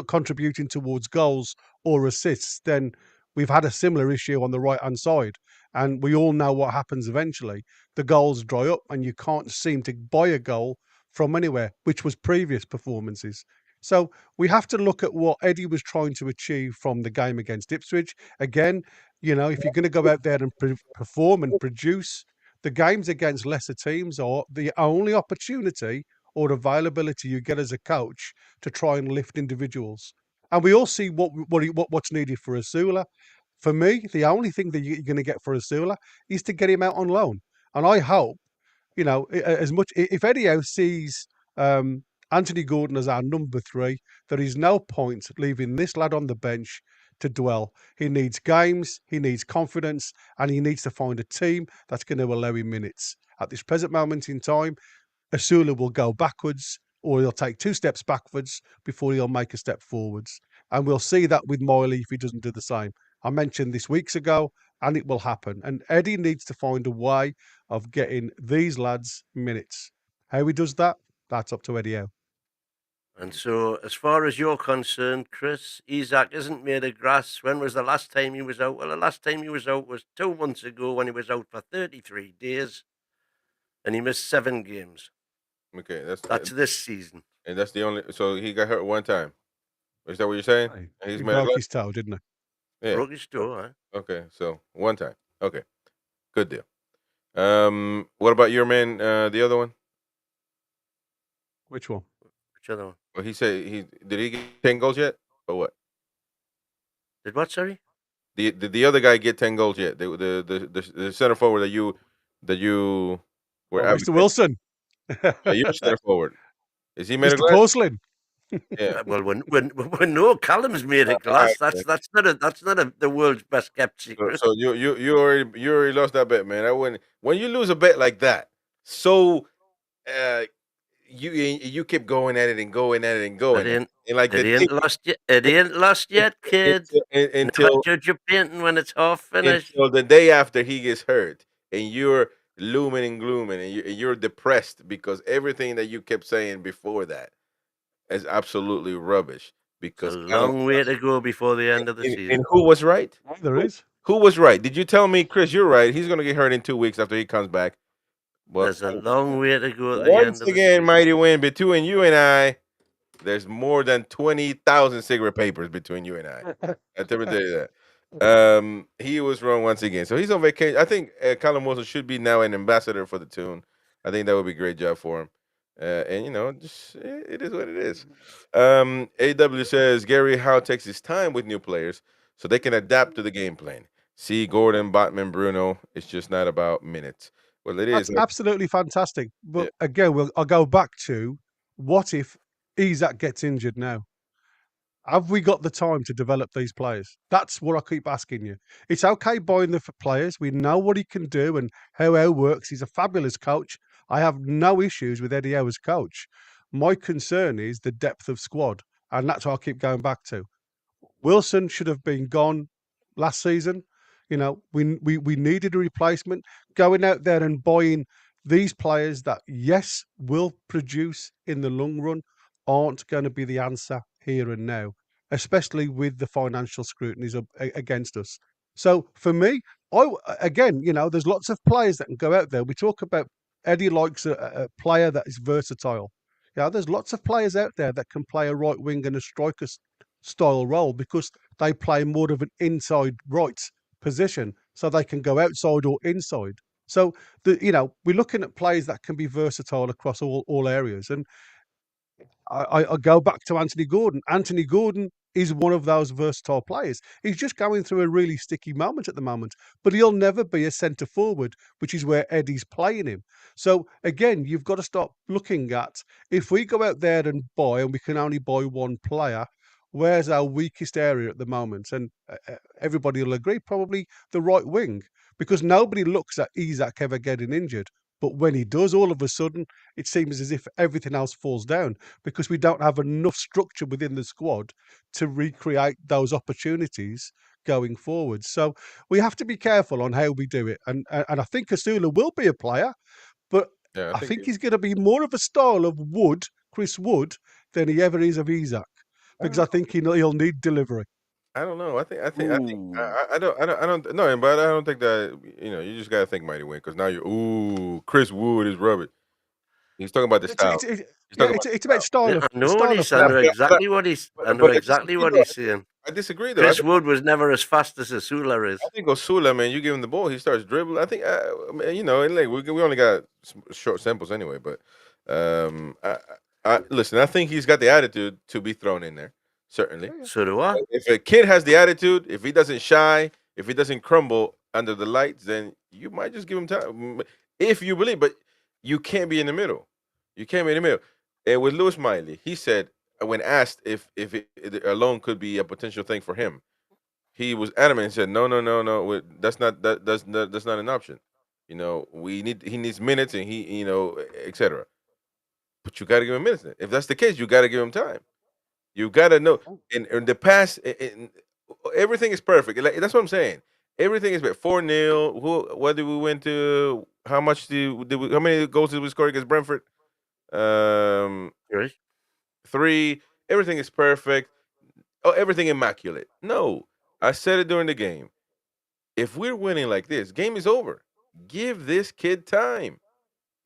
contributing towards goals or assists, then we've had a similar issue on the right-hand side. And we all know what happens eventually. The goals dry up and you can't seem to buy a goal from anywhere, which was previous performances. So we have to look at what Eddie was trying to achieve from the game against Ipswich. Again, if you're going to go out there and perform and produce, the games against lesser teams are the only opportunity or availability you get as a coach to try and lift individuals. And we all see what's needed for Asula. For me, the only thing that you're going to get for Asula is to get him out on loan. And I hope, as much if Eddie Howe sees Anthony Gordon as our number 3, there is no point leaving this lad on the bench to dwell. He needs games, he needs confidence, and he needs to find a team that's going to allow him minutes. At this present moment in time, Asula will go backwards, or he'll take 2 steps backwards before he'll make a step forwards. And we'll see that with Miley if he doesn't do the same. I mentioned this weeks ago, and it will happen. And Eddie needs to find a way of getting these lads minutes. How he does that, that's up to Eddie Howe.
And so, as far as you're concerned, Chris, Isaac isn't made of grass. When was the last time he was out? Well, the last time he was out was 2 months ago when he was out for 33 days and he missed 7 games.
Okay,
that's this season.
And that's the only. So he got hurt one time. Is that what you're saying?
He broke his toe, didn't he?
Yeah.
Broke his toe, huh?
Okay, so one time. Okay, good deal. What about your man? The other one?
Which one?
Which other one?
Well, he said did he get 10 goals yet, or what?
Did what? Sorry.
Did the other guy get 10 goals yet? The center forward that you were.
Mr. Wilson.
You're center forward. Is he made of
Mr.
glass?
Porcelain.
Yeah.
Well, when no Callum's made of glass, that's not the world's best kept secret.
So you already lost that bet, man. I wouldn't. When you lose a bet like that, so you keep going at it and going at it and going.
It
ain't
lost yet. It ain't lost yet, kid.
Until
judge your painting when it's half finished.
Until the day after he gets hurt, and you're looming and glooming, and you're depressed because everything that you kept saying before that is absolutely rubbish. Because
a long way to go before the end of the season.
And who was right?
There is.
Who was right? Did you tell me, Chris? You're right. He's going to get hurt in 2 weeks after he comes back. But
there's a long way to go at the
once
end of
again, Mighty Win, between you and I, there's more than 20,000 cigarette papers between you and I. I tell you that. He was wrong once again. So he's on vacation. I think Callum Wilson should be now an ambassador for the tune. I think that would be a great job for him. And just it is what it is. AW says Gary Howe takes his time with new players so they can adapt to the game plan. See Gordon, Botman, Bruno. It's just not about minutes. Well, it is.
That's absolutely fantastic. But again, I'll go back to what if Isaac gets injured now? Have we got the time to develop these players? That's what I keep asking you. It's okay buying the players. We know what he can do and how Howe works. He's a fabulous coach. I have no issues with Eddie Howe as coach. My concern is the depth of squad, and that's what I keep going back to. Wilson should have been gone last season. We needed a replacement. Going out there and buying these players that, yes, will produce in the long run, aren't going to be the answer here and now, especially with the financial scrutinies against us. So for me, there's lots of players that can go out there. We talk about Eddie likes a player that is versatile. There's lots of players out there that can play a right wing and a striker style role because they play more of an inside right position, so they can go outside or inside. So we're looking at players that can be versatile across all areas. And I go back to Anthony Gordon. Anthony Gordon is one of those versatile players. He's just going through a really sticky moment at the moment, but he'll never be a centre forward, which is where Eddie's playing him. So again, you've got to start looking at, if we go out there and buy, and we can only buy one player, where's our weakest area at the moment? And everybody will agree, probably the right wing, because nobody looks at Isaac ever getting injured. But when he does, all of a sudden, it seems as if everything else falls down because we don't have enough structure within the squad to recreate those opportunities going forward. So we have to be careful on how we do it. And I think Asula will be a player, but I think he's going to be more of a style of Chris Wood, than he ever is of Isaac, because I think he'll need delivery.
I don't know. I don't no, but I don't think that you just gotta think mighty win because now Chris Wood is rubbish. He's talking about the style. He's talking about the
It's about
style.
style
Yeah,
of
I know what he's. I
But
know
I, but I,
exactly what he's. I know
but I
exactly
disagree
what
though.
he's saying.
I disagree though.
Chris Wood was never as fast as Asula is.
I think Osula, man, you give him the ball, he starts dribbling. I think, man, and like we only got short samples anyway. But listen, I think he's got the attitude to be thrown in there. Certainly,
So do I.
if a kid has the attitude, if he doesn't shy, if he doesn't crumble under the lights, then you might just give him time if you believe. But you can't be in the middle. You can't be in the middle. And with Lewis Miley, he said when asked if a loan could be a potential thing for him, he was adamant and said, "No, no, no, no. That's not an option. He needs minutes and etc. But you got to give him minutes. If that's the case, you got to give him time. You got to know. In the past, everything is perfect. Like, that's what I'm saying. Everything is 4-0. What did we win to? How much how many goals did we score against Brentford?
Right.
3. Everything is perfect. Oh, everything immaculate. No, I said it during the game. If we're winning like this, game is over. Give this kid time.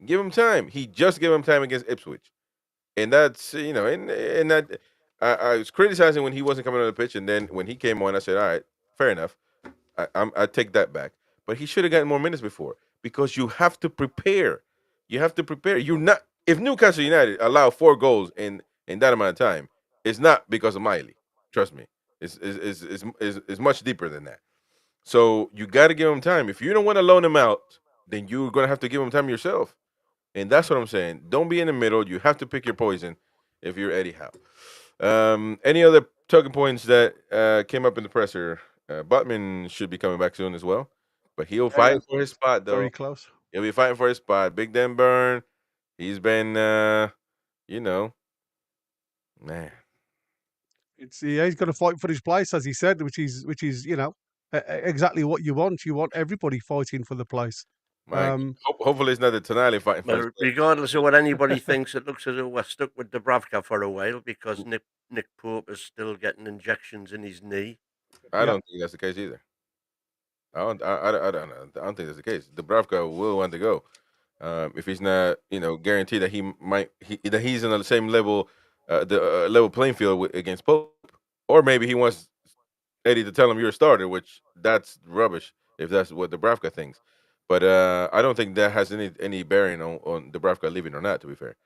Give him time. He just gave him time against Ipswich, and that's and that I was criticizing when he wasn't coming on the pitch, and then when he came on, I said, all right, fair enough. I take that back, but he should have gotten more minutes before because you have to prepare. You have to prepare. You're not if Newcastle United allow 4 goals in that amount of time, it's not because of Miley. Trust me, it's much deeper than that. So you got to give him time. If you don't want to loan him out, then you're gonna have to give him time yourself. And that's what I'm saying. Don't be in the middle. You have to pick your poison if you're Eddie Howe. Any other talking points that came up in the presser? Butman should be coming back soon as well, but he'll fight for his spot
very
though.
close.
He'll be fighting for his spot. Big Dan Burn. He's been, you know, man.
He's got to fight for his place, as he said, which is exactly what you want. You want everybody fighting for the place.
Hopefully it's not the Tonali fighting for his
Well,
place.
regardless of what anybody thinks, it looks as though we're stuck with Dubravka for a while because Nick Pope is still getting injections in his knee.
I don't think that's the case either. I don't know. I don't think that's the case. Dubravka will want to go if he's not, guaranteed that that he's on the same level, the level playing field against Pope, or maybe he wants Eddie to tell him you're a starter, which that's rubbish if that's what Dubravka thinks. But I don't think that has any bearing on Dubravka leaving or not. To be fair,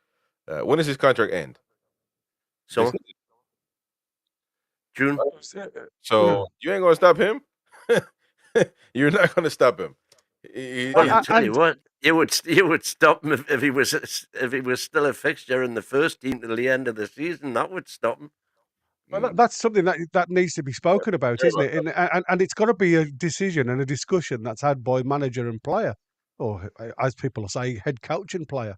when does his contract end?
So June.
So you ain't gonna stop him. You're not gonna stop him.
I tell you what, you would stop him if he was still a fixture in the first team till the end of the season. That would stop him.
Well, that's something that needs to be spoken about, isn't it? And it's got to be a decision and a discussion that's had by manager and player, or as people say, head coach and player.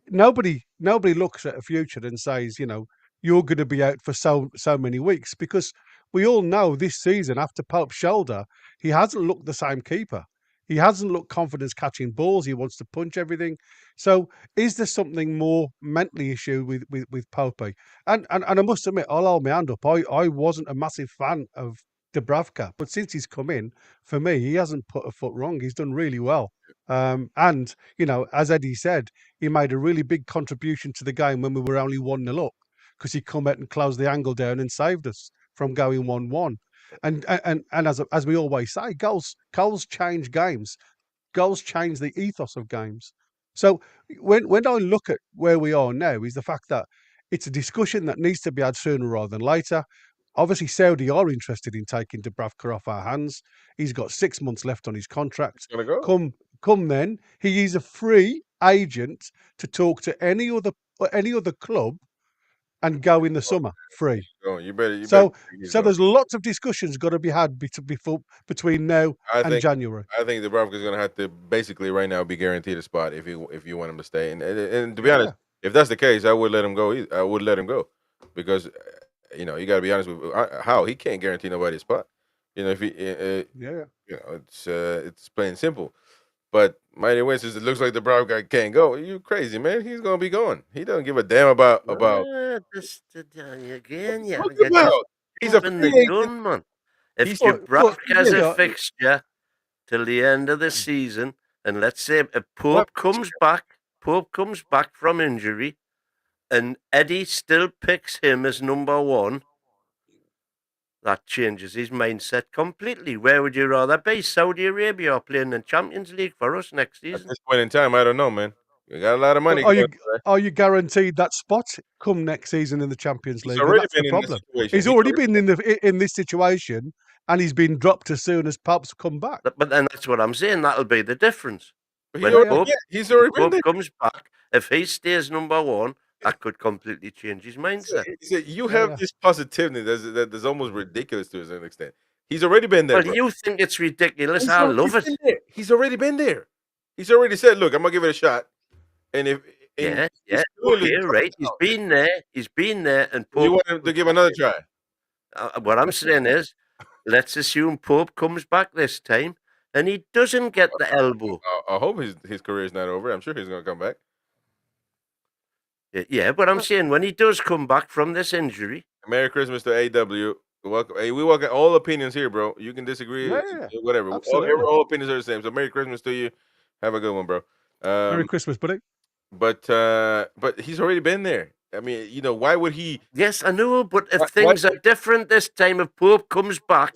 Nobody looks at a future and says, you're going to be out for so many weeks, because we all know this season after Pope's shoulder, he hasn't looked the same keeper. He hasn't looked confident catching balls. He wants to punch everything. So, is there something more mentally issue with Popey? And I must admit, I'll hold my hand up. I wasn't a massive fan of Dubravka, but since he's come in, for me, he hasn't put a foot wrong. He's done really well. And as Eddie said, he made a really big contribution to the game when we were only 1-0 up, because he come out and closed the angle down and saved us from going 1-1. And as we always say, goals change games. Goals change the ethos of games. So when I look at where we are now, is the fact that it's a discussion that needs to be had sooner rather than later. Obviously, Saudi are interested in taking Dubravka off our hands. He's got 6 months left on his contract.
Go.
Come then, he is a free agent to talk to any other club and go in the summer free.
You better.
So there's lots of discussions got to be had between now and January.
I think Dubravka is going to have to basically right now be guaranteed a spot if you want him to stay. And to be honest, if that's the case, I would let him go. I would let him go because you got to be honest with how he can't guarantee nobody a spot. If he it's plain and simple. But Mighty Wins says it looks like the Dubravka can't go. You crazy, man? He's gonna be going. He doesn't give a damn about.
Just again, yeah.
He's a
open
free
the
agent.
gun, man. If
He's
Dubravka's
yeah,
a fixture till the end of the season, and let's say if
What?
Pope comes back from injury, and Eddie still picks him as number one, that changes his mindset completely. Where would you rather be? Saudi Arabia or playing in Champions League for us next
At
season?
this point in time, I don't know, man. We got a lot of
but
money going. There.
are you guaranteed that spot come next season in the Champions
He's
League? Well,
already
that's the
been in this
problem.
situation.
He's already been in this situation, and he's been dropped as soon as Pope's come back.
But then that's what I'm saying. That'll be the difference.
But
When
he's already been
Pope
there.
comes back, if he stays number one, that could completely change his mindset.
You have this positivity that's almost ridiculous to a certain extent. He's already been there.
Well,
Bro.
you think it's ridiculous. I love it.
He's already been there. He's already said, "Look, I'm gonna give it a shot." And if
Yeah,
he's
yeah,
clearly
okay, right. He's been there, and Pope.
you want him to give another try.
What I'm saying is, let's assume Pope comes back this time, and he doesn't get the elbow.
I hope his career is not over. I'm sure he's gonna come back.
Yeah, but I'm saying when he does come back from this injury.
Merry Christmas to AW. Welcome. Hey, we welcome all opinions here, bro. You can disagree, whatever. All opinions are the same. So Merry Christmas to you. Have a good one, bro.
Merry Christmas, buddy.
But he's already been there. I mean, why would he?
Yes, I know, but if things are different this time, if Pope comes back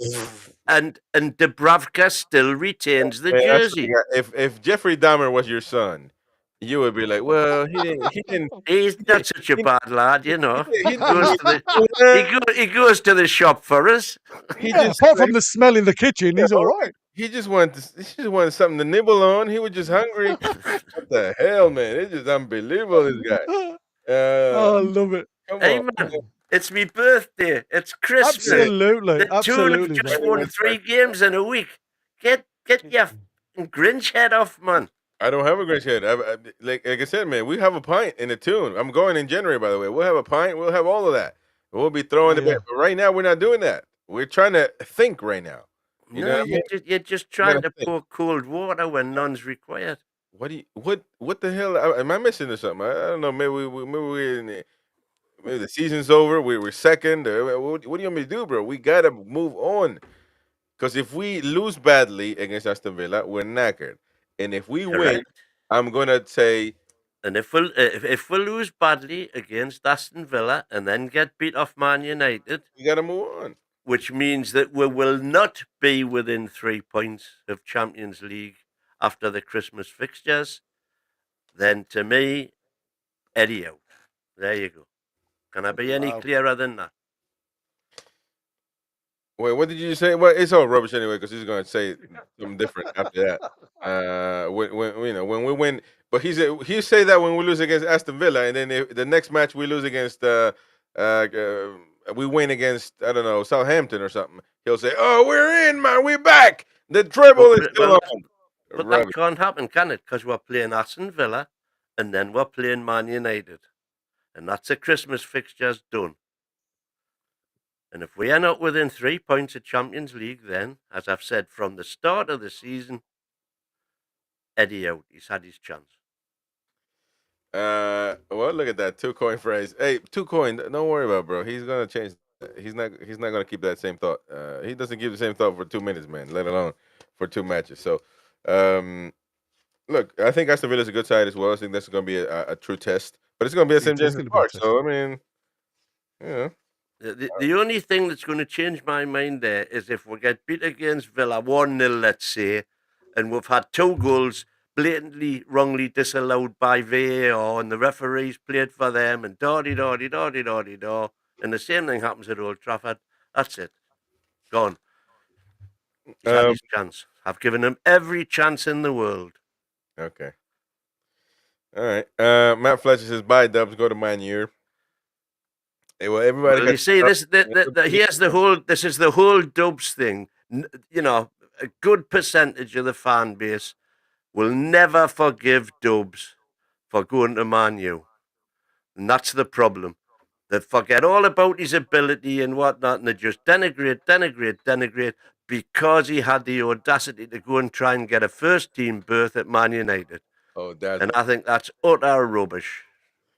and Dubravka still retains the jersey.
If Jeffrey Dahmer was your son, you would be like, well, he didn't.
He's not such a bad lad, He goes to the shop for us.
Apart from the smell in the kitchen, he's all right.
He just wanted something to nibble on. He was just hungry. What the hell, man? It's just unbelievable, this guy.
I love it.
Hey, man, it's my birthday. It's Christmas.
Absolutely.
The Tool have just won 3 games in a week. Get your Grinch head off, man.
I don't have a Grinch head. Like I said, man, we have a pint in the tune. I'm going in January, by the way. We'll have a pint. We'll have all of that. We'll be throwing the bet. But right now, we're not doing that. We're trying to think right now.
You're just trying to pour cold water when none's required.
What the hell? Am I missing or something? I don't know. Maybe the season's over. We're second. What do you want me to do, bro? We gotta move on. Because if we lose badly against Aston Villa, we're knackered. And if we win, I'm gonna say.
And if we lose badly against Aston Villa and then get beat off Man United,
we gotta move on.
Which means that we will not be within 3 points of Champions League after the Christmas fixtures. Then, to me, Eddie out. There you go. Can I be any clearer than that?
Wait, what did you say? Well, it's all rubbish anyway because he's going to say something different after that. When we win, but he say that when we lose against Aston Villa, and then the next match we lose against we win against, I don't know, Southampton or something. He'll say, "Oh, we're in, man. We're back. The treble is still on."
But that can't happen, can it? Because we're playing Aston Villa, and then we're playing Man United, and that's a Christmas fixture's done. And if we are not within 3 points of Champions League, then, as I've said from the start of the season, Eddie out. He's had his chance.
Well, look at that 2-coin phrase. Hey, 2-coin. Don't worry about it, bro. He's gonna change. He's not gonna keep that same thought. He doesn't keep the same thought for 2 minutes, man. Let alone for 2 matches. So, look, I think Aston Villa is a good side as well. I think that's gonna be a true test, but it's gonna be at St. James's Park. So, I mean,
The only thing that's going to change my mind there is if we get beat against Villa 1-0, let's say, and we've had 2 goals blatantly wrongly disallowed by VAR, and the referees played for them, and da-di-da-di-da-di-da-di-da, and the same thing happens at Old Trafford. That's it. Gone. He's had his chance. I've given him every chance in the world.
Okay. All right. Matt Fletcher says, "Bye, Dubs. Go to Man U." Hey, well, everybody.
Well, you see, this is the whole Dubs thing. A good percentage of the fan base will never forgive Dubs for going to Man U, and that's the problem. They forget all about his ability and whatnot, and they just denigrate because he had the audacity to go and try and get a first-team berth at Man United. And I think that's utter rubbish.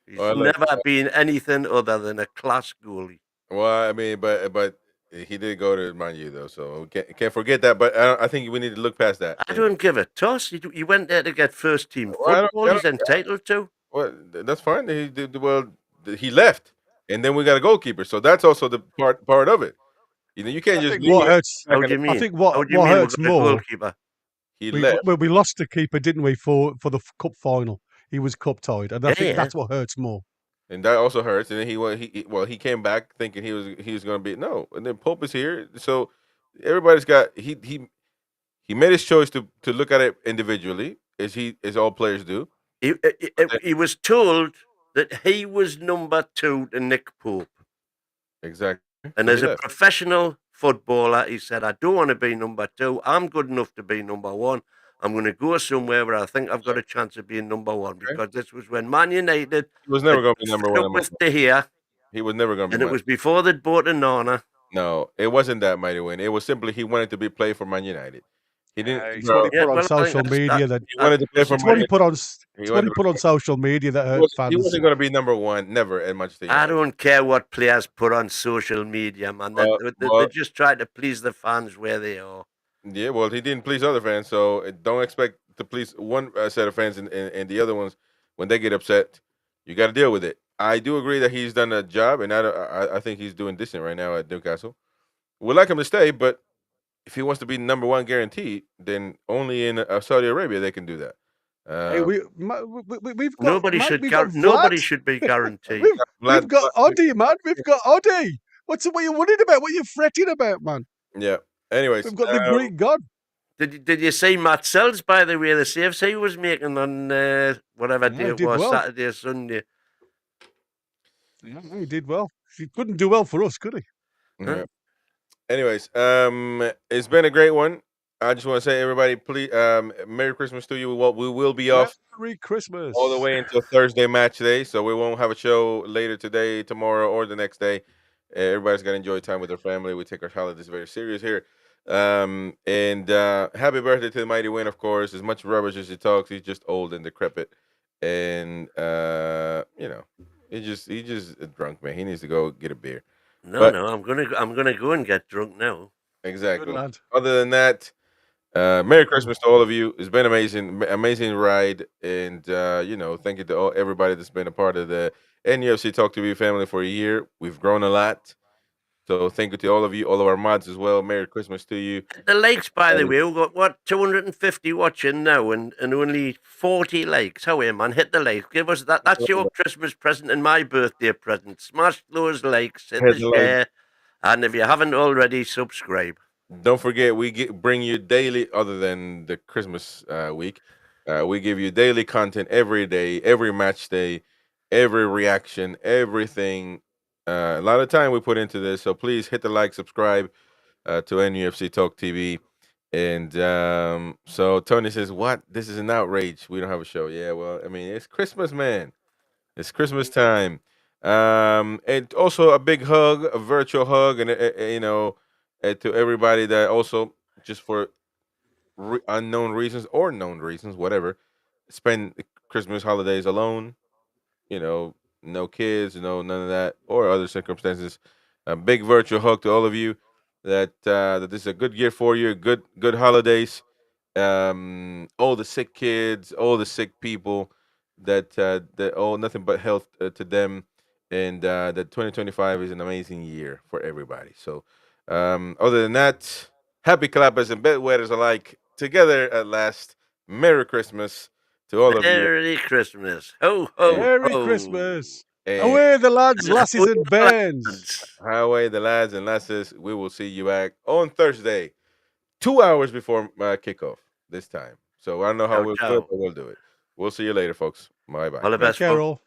He's never been anything other than a class goalie.
Well, I mean, but he did go to Man U though, so can't forget that. But I think we need to look past that.
I don't give a toss. He went there to get first team
Well,
football. He's entitled to.
Well, that's fine. He did well. He left, and then we got a goalkeeper, so that's also the part of it. You know, you can't
I
just
think
leave.
what hurts.
How do you
I
mean?
think
How
what
do you
what
mean we've
hurts
got a
more.
goalkeeper?
He
We
left.
we lost the keeper, didn't we, for the cup final? He was cup tied, and I think that's what hurts more.
And that also hurts. And then he came back thinking he was going to be no. And then Pope is here, so everybody's got he made his choice to look at it individually, as all players do.
He was told that he was number 2 to Nick Pope.
Exactly.
And
So
as a professional footballer, he said, I don't want to be number 2. I'm good enough to be number 1. I'm going to go somewhere where I think I've got a chance of being number 1, because this was when Man United
he was never going to be number
fed
1
up
in my
with De Gea,
He was never going to be.
and it was before they'd bought a Nana.
No, it wasn't that mighty win. It was simply he wanted to be play for Man United. He didn't.
It's what he put on social media that
he wanted to play for
it's
Man
what he
United.
put on. It's what he put on social media that hurt
He
fans.
wasn't going to be number 1, never at Manchester
I
United.
don't care what players put on social media, man. They just try to please the fans where they are.
Yeah, well, he didn't please other fans, so don't expect to please one set of fans, and the other ones, when they get upset, you got to deal with it. I do agree that he's done a job, and I think he's doing decent right now at Newcastle. We'd like him to stay, but if he wants to be number 1 guarantee, then only in Saudi Arabia they can do that.
Hey, we've got
Nobody
man,
should
we've got
nobody
Vlad.
should be guaranteed.
We've got Oddy, man. We've got Oddy. What are you worried about? What are you fretting about, man?
Yeah. Anyways,
We've got the Greek god.
Did you see Matt Sells, by the way, the saves he was making on whatever day it
did
was,
well.
Saturday or Sunday?
Yeah, he did well. He couldn't do well for us, could he?
Yeah. Anyways, it's been a great one. I just want to say, everybody, please, Merry Christmas to you. We will be off
Merry Christmas
all the way until Thursday match day, so we won't have a show later today, tomorrow, or the next day. Everybody's got to enjoy time with their family. We take our holidays very serious here. And happy birthday to the mighty Win, of course. As much rubbish as he talks, he's just old and decrepit, and you know, he's just a drunk, man. He needs to go get a beer.
No, I'm gonna go and get drunk now.
Exactly. Other than that, Merry Christmas to all of you. It's been amazing ride, and you know, thank you to everybody that's been a part of the NUFC Talk TV family for a year. We've grown a lot, so thank you to all of you, all of our mods as well. Merry Christmas to you.
The likes, by the way, we've got what 250 watching now, and only 40 likes. How are man? Hit the likes. Give us that. That's your Christmas present and my birthday present. Smash those likes, hit the share, and if you haven't already, subscribe.
Don't forget, we bring you daily, other than the Christmas week. We give you daily content every day, every match day, every reaction, everything. A lot of time we put into this, so please hit the like, subscribe to NUFC Talk TV. And so Tony says, "What? This is an outrage. We don't have a show." Yeah, well, I mean, it's Christmas, man. It's Christmas time. And also a big hug, a virtual hug, and you know, to everybody that also, just for unknown reasons or known reasons, whatever, spend the Christmas holidays alone. You know, no kids, none of that, or other circumstances. A big virtual hug to all of you. That this is a good year for you. Good holidays. All the sick kids, all the sick people. That nothing but health to them, and that 2025 is an amazing year for everybody. So, other than that, happy clappers and bedwetters alike, together at last. Merry Christmas to all of you.
Merry Christmas. Ho, ho,
Merry
ho.
Christmas.
Hey.
Away the lads, lasses, and bands.
Highway, the lads and lasses. We will see you back on Thursday, 2 hours before kickoff this time. So I don't know how we'll do it, but we'll do it. We'll see you later, folks. Bye bye.
All the best,
Carol.